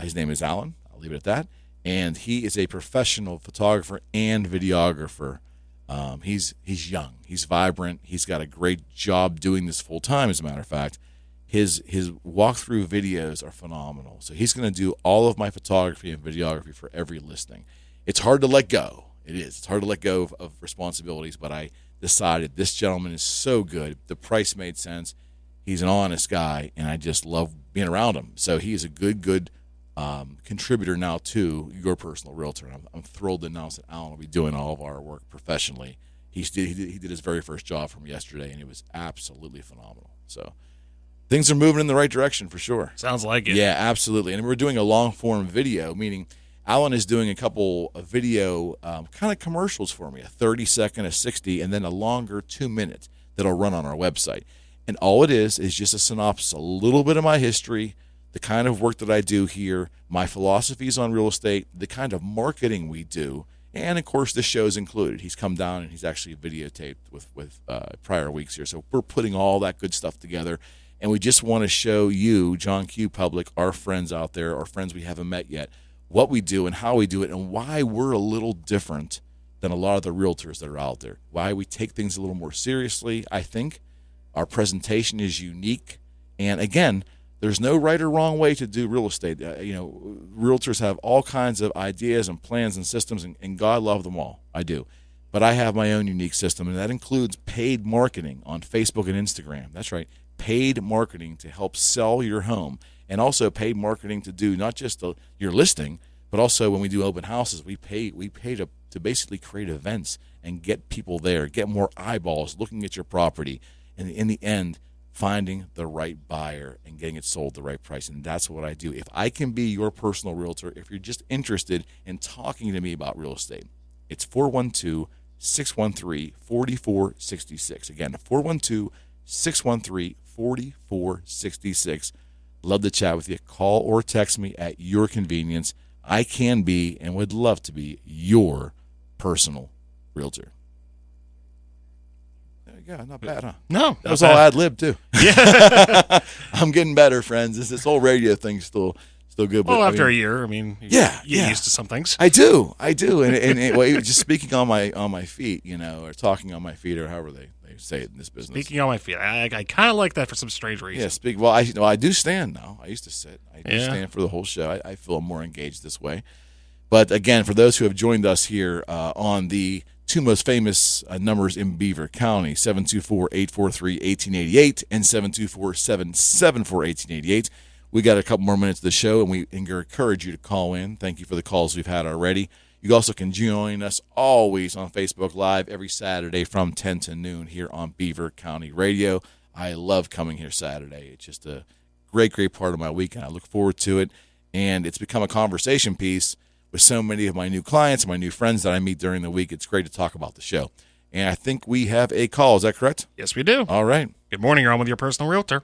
His name is Alan. I'll leave it at that. And he is a professional photographer and videographer. He's young. He's vibrant. He's got a great job doing this full time, as a matter of fact. His walkthrough videos are phenomenal. So he's going to do all of my photography and videography for every listing. It's hard to let go. It is. It's hard to let go of responsibilities, but I decided this gentleman is so good. The price made sense. He's an honest guy, and I just love being around him. So he is a good contributor now to Your Personal Realtor. And I'm thrilled to announce that Alan will be doing all of our work professionally. He did his very first job from yesterday, and it was absolutely phenomenal. So things are moving in the right direction for sure. Sounds like it. Yeah, absolutely. And we're doing a long-form video, meaning Alan is doing a couple of video kind of commercials for me, a 30-second, a 60, and then a longer 2 minutes that'll run on our website. And all it is just a synopsis, a little bit of my history, the kind of work that I do here, my philosophies on real estate, the kind of marketing we do, and, of course, the show's included. He's come down and he's actually videotaped with prior weeks here. So we're putting all that good stuff together. And we just want to show you, John Q. Public, our friends out there, our friends we haven't met yet, what we do and how we do it and why we're a little different than a lot of the realtors that are out there, why we take things a little more seriously, I think. Our presentation is unique. And, again, there's no right or wrong way to do real estate. Realtors have all kinds of ideas and plans and systems, and God love them all. I do. But I have my own unique system, and that includes paid marketing on Facebook and Instagram. That's right. Paid marketing to help sell your home, and also paid marketing to do not just your listing, but also when we do open houses, we pay to basically create events and get people there, get more eyeballs looking at your property, and in the end, finding the right buyer and getting it sold the right price. And that's what I do. If I can be your personal realtor, if you're just interested in talking to me about real estate, it's 412-613-4466. Again, 412-613-4466. Love to chat with you. Call or text me at your convenience. I can be and would love to be your personal realtor. There you go. Not bad, huh? No. That was all ad-lib, too. Yeah. I'm getting better, friends. This whole radio thing's still good. Well, after a year, you get used to some things. I do. And well, just speaking on my feet, or talking on my feet, or however they say it in this business. Speaking on my feet, I kind of like that for some strange reason. Yeah, I do stand now. I used to sit. I do stand for the whole show. I feel more engaged this way. But again, for those who have joined us here on the two most famous numbers in Beaver County, 724-843-1888 and 724-774-1888. We got a couple more minutes of the show, and we encourage you to call in. Thank you for the calls we've had already. You also can join us always on Facebook Live every Saturday from 10 to noon here on Beaver County Radio. I love coming here Saturday. It's just a great part of my week, and I look forward to it. And it's become a conversation piece with so many of my new clients and my new friends that I meet during the week. It's great to talk about the show. And I think we have a call. Is that correct? Yes, we do. All right. Good morning. You're on with Your Personal Realtor.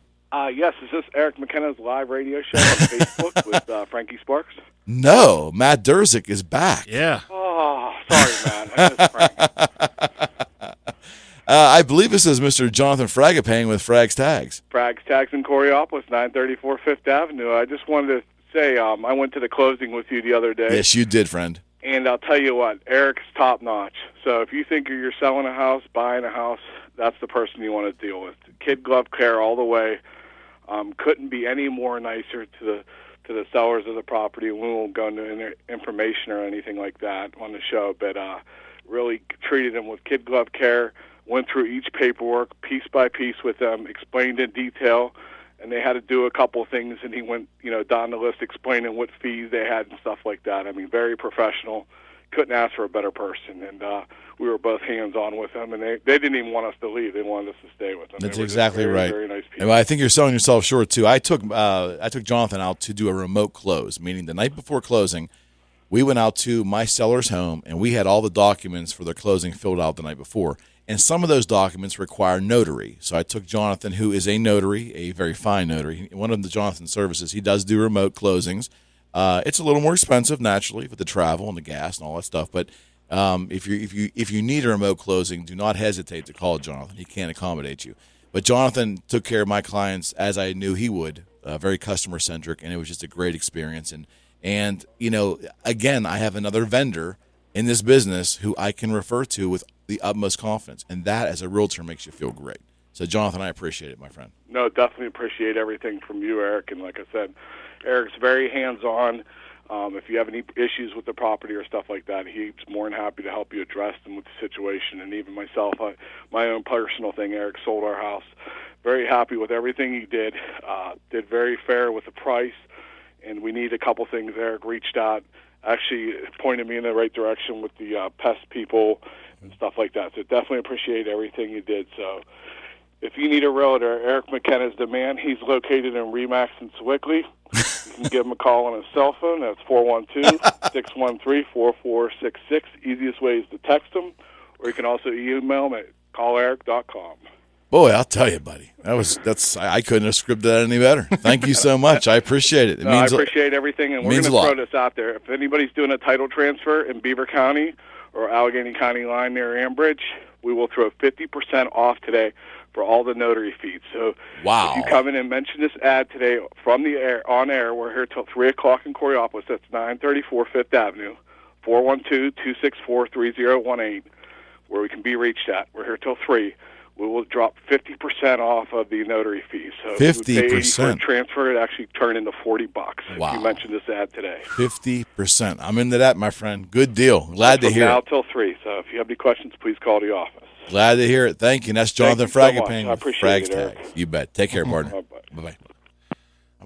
Yes, is this Eric McKenna's live radio show on Facebook with Frankie Sparks? No, Matt Durzik is back. Yeah. Oh, sorry, man. I miss Frankie. I believe this is Mr. Jonathan Fragapane with Frags Tags. Frags Tags in Coriopolis, 934 Fifth Avenue. I just wanted to say I went to the closing with you the other day. Yes, you did, friend. And I'll tell you what, Eric's top-notch. So if you think you're selling a house, buying a house, that's the person you want to deal with. Kid glove care all the way. Couldn't be any more nicer to the sellers of the property. We won't go into information or anything like that on the show, but really treated them with kid glove care, went through each paperwork piece by piece with them, explained in detail, and they had to do a couple of things, and he went down the list explaining what fees they had and stuff like that. I mean, very professional. Couldn't ask for a better person, and we were both hands-on with them, and they didn't even want us to leave. They wanted us to stay with them. That's exactly right. Very nice people. And I think you're selling yourself short, too. I took Jonathan out to do a remote close, meaning the night before closing, we went out to my seller's home, and we had all the documents for their closing filled out the night before. And some of those documents require notary. So I took Jonathan, who is a notary, a very fine notary. One of the Jonathan services, he does do remote closings. It's a little more expensive, naturally, with the travel and the gas and all that stuff. But if you need a remote closing, do not hesitate to call Jonathan. He can accommodate you. But Jonathan took care of my clients as I knew he would, very customer centric, and it was just a great experience. And again, I have another vendor in this business who I can refer to with the utmost confidence, and that, as a realtor, makes you feel great. So, Jonathan, I appreciate it, my friend. No, definitely appreciate everything from you, Eric. And like I said, Eric's very hands-on. If you have any issues with the property or stuff like that, he's more than happy to help you address them with the situation. And even myself, my own personal thing, Eric sold our house. Very happy with everything he did. Did very fair with the price. And we need a couple things. Eric reached out, actually pointed me in the right direction with the pest people and stuff like that. So definitely appreciate everything you did. So if you need a realtor, Eric McKenna is the man. He's located in Remax and Sewickley. You can give him a call on his cell phone. That's 412-613-4466. Easiest way is to text him, or you can also email him at calleric.com. Boy, I'll tell you, buddy, I couldn't have scripted that any better. Thank you so much. I appreciate it. I appreciate everything, and we're going to throw this out there. If anybody's doing a title transfer in Beaver County or Allegheny County line near Ambridge, we will throw 50% off today for all the notary fees. So wow. If you come in and mention this ad today from the air, on air, we're here till 3 o'clock in Coriopolis. That's 934 Fifth Avenue, 412-264-3018, where we can be reached at. We're here till 3. We will drop 50% off of the notary fees. So 50%. For a transfer, it actually turned into $40 wow. if you mentioned this ad today. 50%. I'm into that, my friend. Good deal. Glad to hear now it. Till 3. So if you have any questions, please call the office. Glad to hear it. Thank you. And that's Jonathan Fragapane. So I appreciate it, Eric. You bet. Take care, partner. Bye-bye.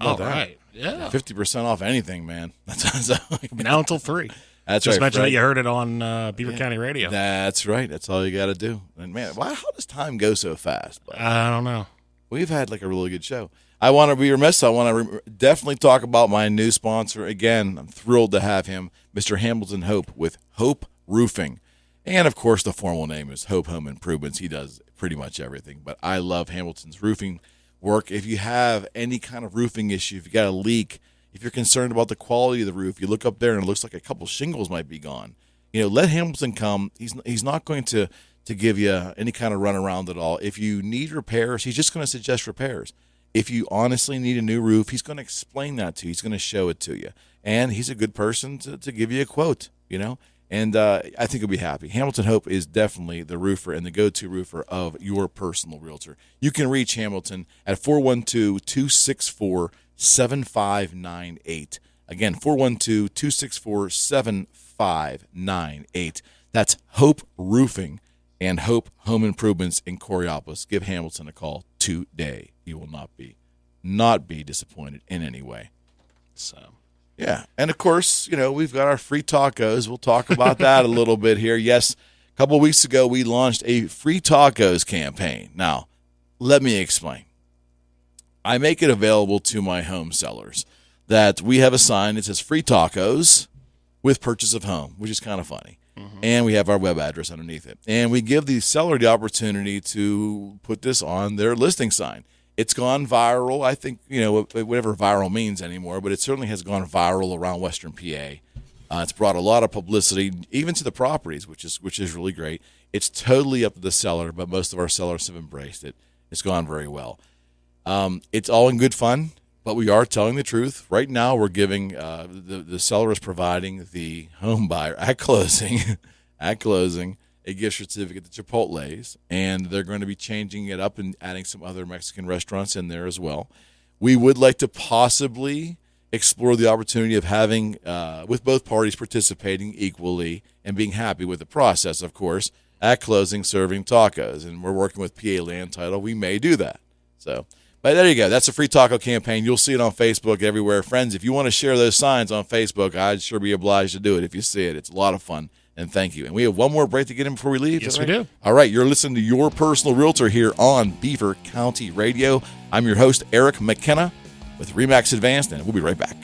All right. Yeah. 50% off anything, man. That's now until 3. That's Just right. mention that you heard it on Beaver County Radio. That's right. That's all you got to do. And man, how does time go so fast? I don't know. We've had like a really good show. I want to be remiss. I want to definitely talk about my new sponsor again. I'm thrilled to have him, Mr. Hamilton Hope with Hope Roofing, and of course the formal name is Hope Home Improvements. He does pretty much everything, but I love Hamilton's roofing work. If you have any kind of roofing issue, if you got a leak, if you're concerned about the quality of the roof, you look up there and it looks like a couple shingles might be gone. Let Hamilton come. He's not going to give you any kind of runaround at all. If you need repairs, he's just going to suggest repairs. If you honestly need a new roof, he's going to explain that to you. He's going to show it to you. And he's a good person to give you a quote, And I think you'll be happy. Hamilton Hope is definitely the roofer and the go-to roofer of your personal realtor. You can reach Hamilton at 412-264-7598. Again, 412-264-7598. That's Hope Roofing and Hope Home Improvements in Coriopolis. Give Hamilton a call today. You will not be disappointed in any way. So, yeah. And, of course, we've got our free tacos. We'll talk about that a little bit here. Yes, a couple of weeks ago, we launched a free tacos campaign. Now, let me explain. I make it available to my home sellers that we have a sign that says free tacos with purchase of home, which is kind of funny. Mm-hmm. And we have our web address underneath it. And we give the seller the opportunity to put this on their listing sign. It's gone viral. I think, whatever viral means anymore, but it certainly has gone viral around Western PA. It's brought a lot of publicity, even to the properties, which is really great. It's totally up to the seller, but most of our sellers have embraced it. It's gone very well. It's all in good fun, but we are telling the truth. Right now, we're giving the seller is providing the home buyer at closing a gift certificate to Chipotle's, and they're going to be changing it up and adding some other Mexican restaurants in there as well. We would like to possibly explore the opportunity of having, with both parties participating equally and being happy with the process, of course, at closing serving tacos. And we're working with PA Land Title. We may do that. So, but there you go. That's a free taco campaign. You'll see it on Facebook everywhere. Friends, if you want to share those signs on Facebook, I'd sure be obliged to do it if you see it. It's a lot of fun. And thank you. And we have one more break to get in before we leave. Yes, we do. All right. You're listening to Your Personal Realtor here on Beaver County Radio. I'm your host, Eric McKenna with RE/MAX Advanced, and we'll be right back.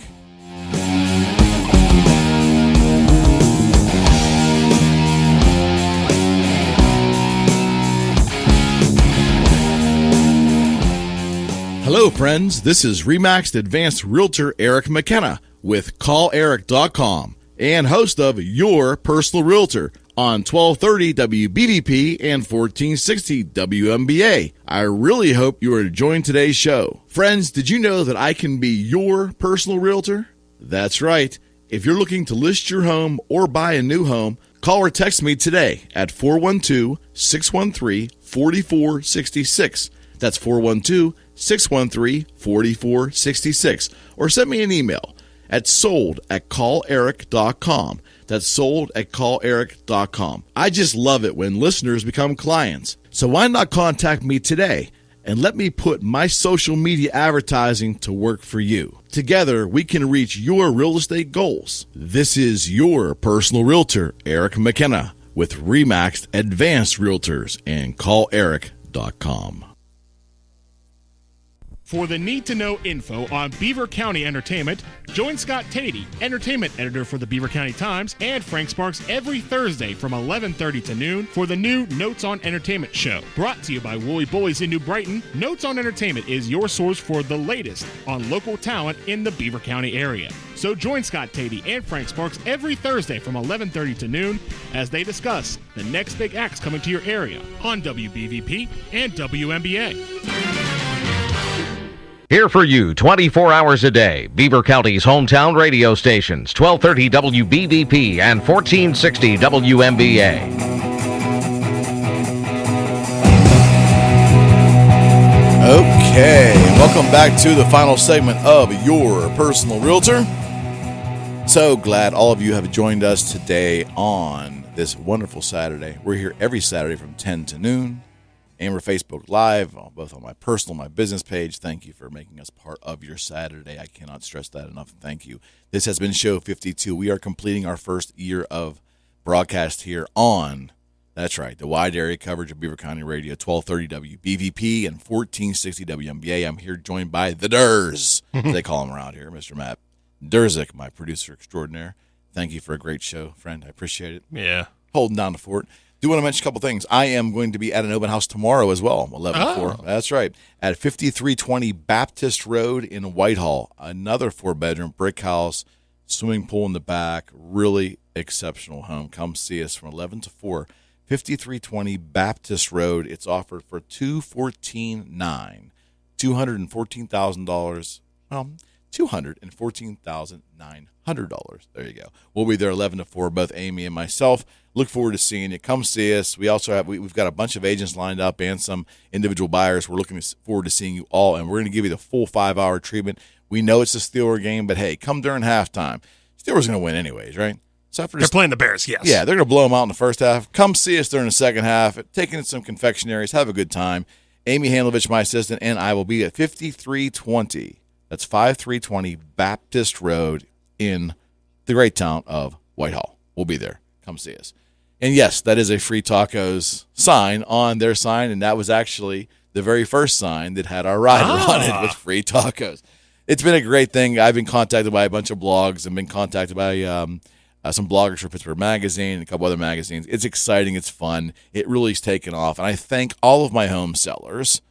Hello, friends. This is Remaxed Advanced Realtor Eric McKenna with CallEric.com and host of Your Personal Realtor on 1230 WBVP and 1460 WMBA. I really hope you are enjoying today's show. Friends, did you know that I can be your personal realtor? That's right. If you're looking to list your home or buy a new home, call or text me today at 412-613-4466. That's 412-613-4466. Or send me an email at sold@calleric.com. That's sold@calleric.com. I just love it when listeners become clients. So why not contact me today and let me put my social media advertising to work for you. Together, we can reach your real estate goals. This is your personal realtor, Eric McKenna, with Remaxed Advanced Realtors and CallEric.com. For the need-to-know info on Beaver County entertainment, join Scott Tatey, entertainment editor for the Beaver County Times, and Frank Sparks every Thursday from 11:30 to noon for the new Notes on Entertainment show. Brought to you by Woolly Bullies in New Brighton, Notes on Entertainment is your source for the latest on local talent in the Beaver County area. So join Scott Tatey and Frank Sparks every Thursday from 11:30 to noon as they discuss the next big acts coming to your area on WBVP and WMBA. Here for you 24 hours a day. Beaver County's hometown radio stations, 1230 WBVP and 1460 WMBA. Okay, welcome back to the final segment of Your Personal Realtor. So glad all of you have joined us today on this wonderful Saturday. We're here every Saturday from 10 to noon. And we're Facebook Live, both on my personal and my business page. Thank you for making us part of your Saturday. I cannot stress that enough. Thank you. This has been Show 52. We are completing our first year of broadcast here on, that's right, the wide area coverage of Beaver County Radio, 1230 WBVP and 1460 WMBA. I'm here joined by the Durs, as they call him around here, Mr. Matt Durzik, my producer extraordinaire. Thank you for a great show, friend. I appreciate it. Yeah. Holding down the fort. Do want to mention a couple things. I am going to be at an open house tomorrow as well, 11 to 4. That's right. At 5320 Baptist Road in Whitehall. Another 4-bedroom brick house, swimming pool in the back. Really exceptional home. Come see us from 11 to 4. 5320 Baptist Road. It's offered for $214,900. $214,000. Well, $214,900. There you go. We'll be there 11 to 4, both Amy and myself. Look forward to seeing you. Come see us. We also have we've got a bunch of agents lined up and some individual buyers. We're looking forward to seeing you all, and we're going to give you the full 5-hour treatment. We know it's a Steeler game, but hey, come during halftime. Steelers going to win anyways, right? So They're playing the Bears, yes. Yeah, they're going to blow them out in the first half. Come see us during the second half. Take in some confectionaries. Have a good time. Amy Handlovich, my assistant, and I will be at 5320. That's 5320 Baptist Road in the great town of Whitehall. We'll be there. Come see us. And yes, that is a Free Tacos sign on their sign, and that was actually the very first sign that had our rider on it with Free Tacos. It's been a great thing. I've been contacted by a bunch of blogs and been contacted by some bloggers for Pittsburgh Magazine and a couple other magazines. It's exciting. It's fun. It really is taken off. And I thank all of my home sellers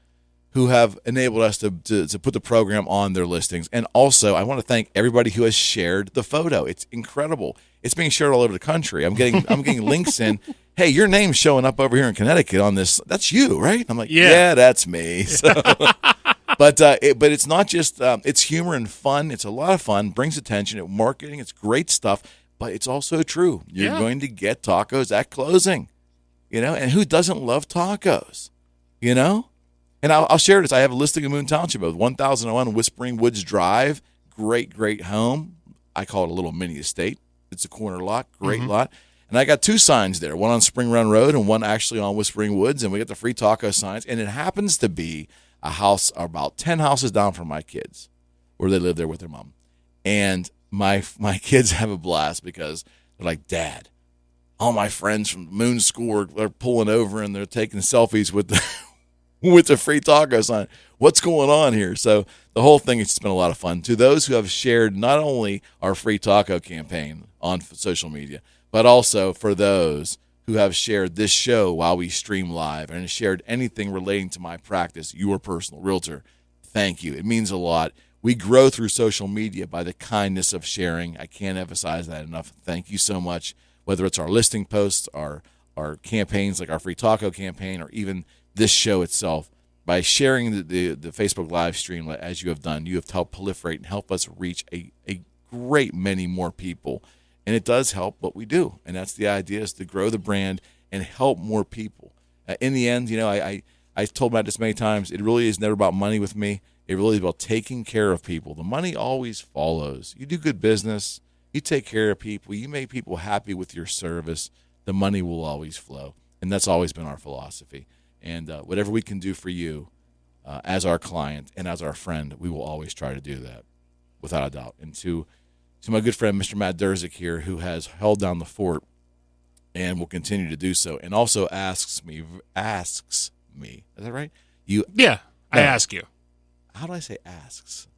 who have enabled us to put the program on their listings. And also, I want to thank everybody who has shared the photo. It's incredible. It's being shared all over the country. I'm getting links in. Hey, your name's showing up over here in Connecticut on this. That's you, right? I'm like, yeah that's me. So, but it's not just it's humor and fun. It's a lot of fun. Brings attention. It's marketing. It's great stuff. But it's also true. You're going to get tacos at closing, And who doesn't love tacos, And I'll share this. I have a listing in Moon Township of 1001 Whispering Woods Drive. Great home. I call it a little mini estate. It's a corner lot, great lot. And I got 2 signs there, one on Spring Run Road and one actually on Whispering Woods. And we got the free taco signs. And it happens to be a house about 10 houses down from my kids where they live there with their mom. And my kids have a blast because they're like, Dad, all my friends from Moon School are pulling over and they're taking selfies with the free taco sign. What's going on here? So the whole thing has just been a lot of fun. To those who have shared not only our free taco campaign on social media, but also for those who have shared this show while we stream live and shared anything relating to my practice, Your Personal Realtor, thank you. It means a lot. We grow through social media by the kindness of sharing. I can't emphasize that enough. Thank you so much. Whether it's our listing posts, our campaigns like our free taco campaign, or even this show itself, by sharing the Facebook live stream as you have done, you have helped proliferate and help us reach a great many more people. And it does help what we do. And that's the idea, is to grow the brand and help more people. In the end, I've told about this many times, it really is never about money with me. It really is about taking care of people. The money always follows. You do good business, you take care of people, you make people happy with your service, the money will always flow. And that's always been our philosophy. And whatever we can do for you as our client and as our friend, we will always try to do that, without a doubt. And to my good friend, Mr. Matt Durzik here, who has held down the fort and will continue to do so, and also asks me, is that right? I ask you. How do I say asks?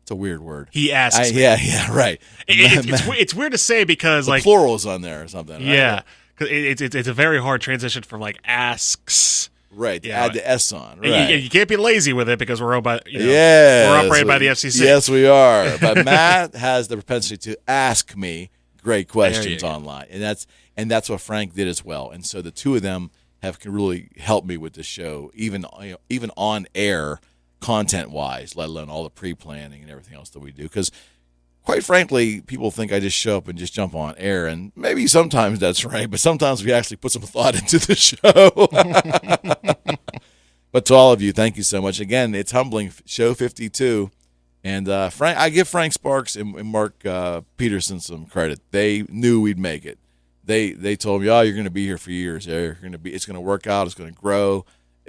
It's a weird word. He asks me. Yeah, right. It's weird to say because the plural is on there or something. Right? Yeah, because it's a very hard transition from like asks. Right, add the S on. Right. You can't be lazy with it because we're owned by, we're operated by the FCC. Yes, we are. But Matt has the propensity to ask me great questions online, and that's what Frank did as well. And so the two of them have really helped me with the show, even on air, content wise, let alone all the pre-planning and everything else that we do. Because quite frankly, people think I just show up and just jump on air, and maybe sometimes that's right, but sometimes we actually put some thought into the show. But to all of you, thank you so much. Again, it's humbling, show 52. And Frank, I give Frank Sparks and Mark Peterson some credit. They knew we'd make it. They told me, "Oh, you're going to be here for years. It's going to work out. It's going to grow.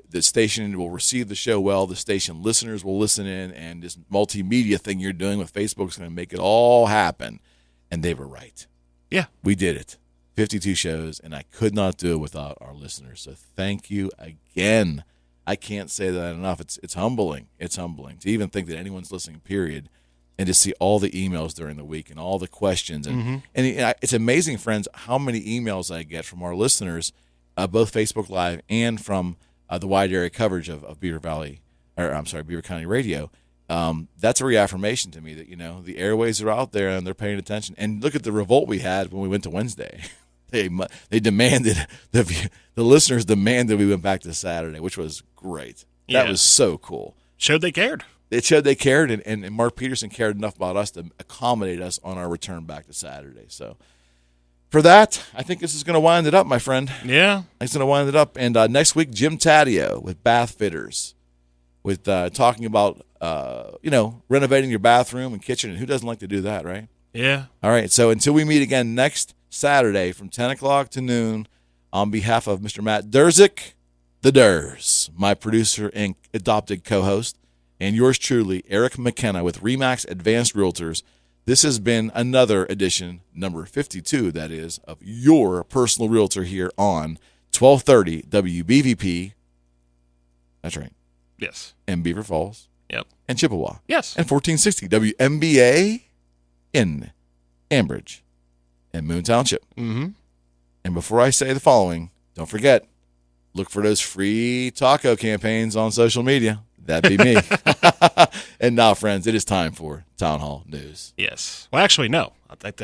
The station will receive the show well. The station listeners will listen in, and this multimedia thing you're doing with Facebook is going to make it all happen." And they were right. Yeah, we did it. 52 shows, and I could not do it without our listeners. So thank you again. I can't say that enough. It's humbling. It's humbling to even think that anyone's listening, period, and to see all the emails during the week and all the questions. And it's amazing, friends, how many emails I get from our listeners, both Facebook Live and from the wide area coverage of Beaver County Radio. That's a reaffirmation to me that, the airways are out there and they're paying attention. And look at the revolt we had when we went to Wednesday. They demanded, the listeners demanded we went back to Saturday, which was great. That was so cool. Showed they cared. It showed they cared, and Mark Peterson cared enough about us to accommodate us on our return back to Saturday. So for that, I think this is going to wind it up, my friend. Yeah. It's going to wind it up. And next week, Jim Taddeo with Bath Fitters, with talking about, renovating your bathroom and kitchen. And who doesn't like to do that, right? Yeah. All right. So until we meet again next Saturday from 10 o'clock to noon, on behalf of Mr. Matt Durzik, the Durs, my producer and adopted co-host, and yours truly, Eric McKenna with RE/MAX Advanced Realtors, this has been another edition, number 52, that is, of your personal realtor here on 1230 WBVP. That's right. Yes. And Beaver Falls. Yep. And Chippewa. Yes. And 1460 WMBA in Ambridge and Moon Township. Mm-hmm. And before I say the following, don't forget, look for those free taco campaigns on social media. That'd be me. And now, friends, it is time for Town Hall News. Yes. Well, actually, no. Let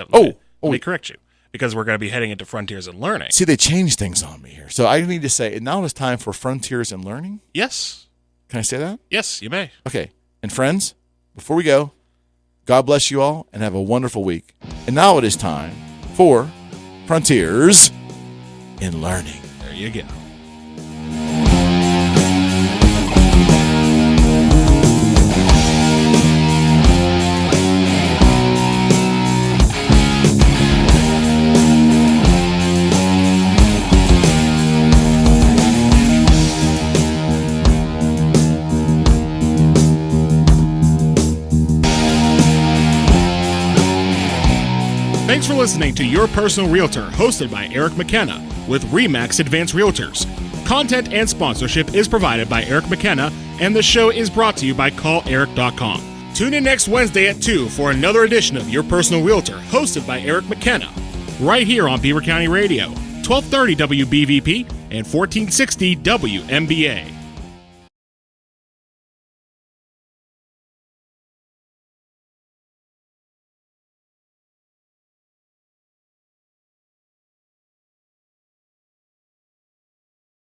me correct you, because we're going to be heading into Frontiers and Learning. See, they changed things on me here. So I need to say, now it's time for Frontiers and Learning? Yes. Can I say that? Yes, you may. Okay. And friends, before we go, God bless you all and have a wonderful week. And now it is time for Frontiers in Learning. There you go. Thanks for listening to Your Personal Realtor, hosted by Eric McKenna with RE/MAX Advanced Realtors. Content and sponsorship is provided by Eric McKenna, and the show is brought to you by CallEric.com. Tune in next Wednesday at 2 for another edition of Your Personal Realtor, hosted by Eric McKenna, right here on Beaver County Radio, 1230 WBVP and 1460 WMBA.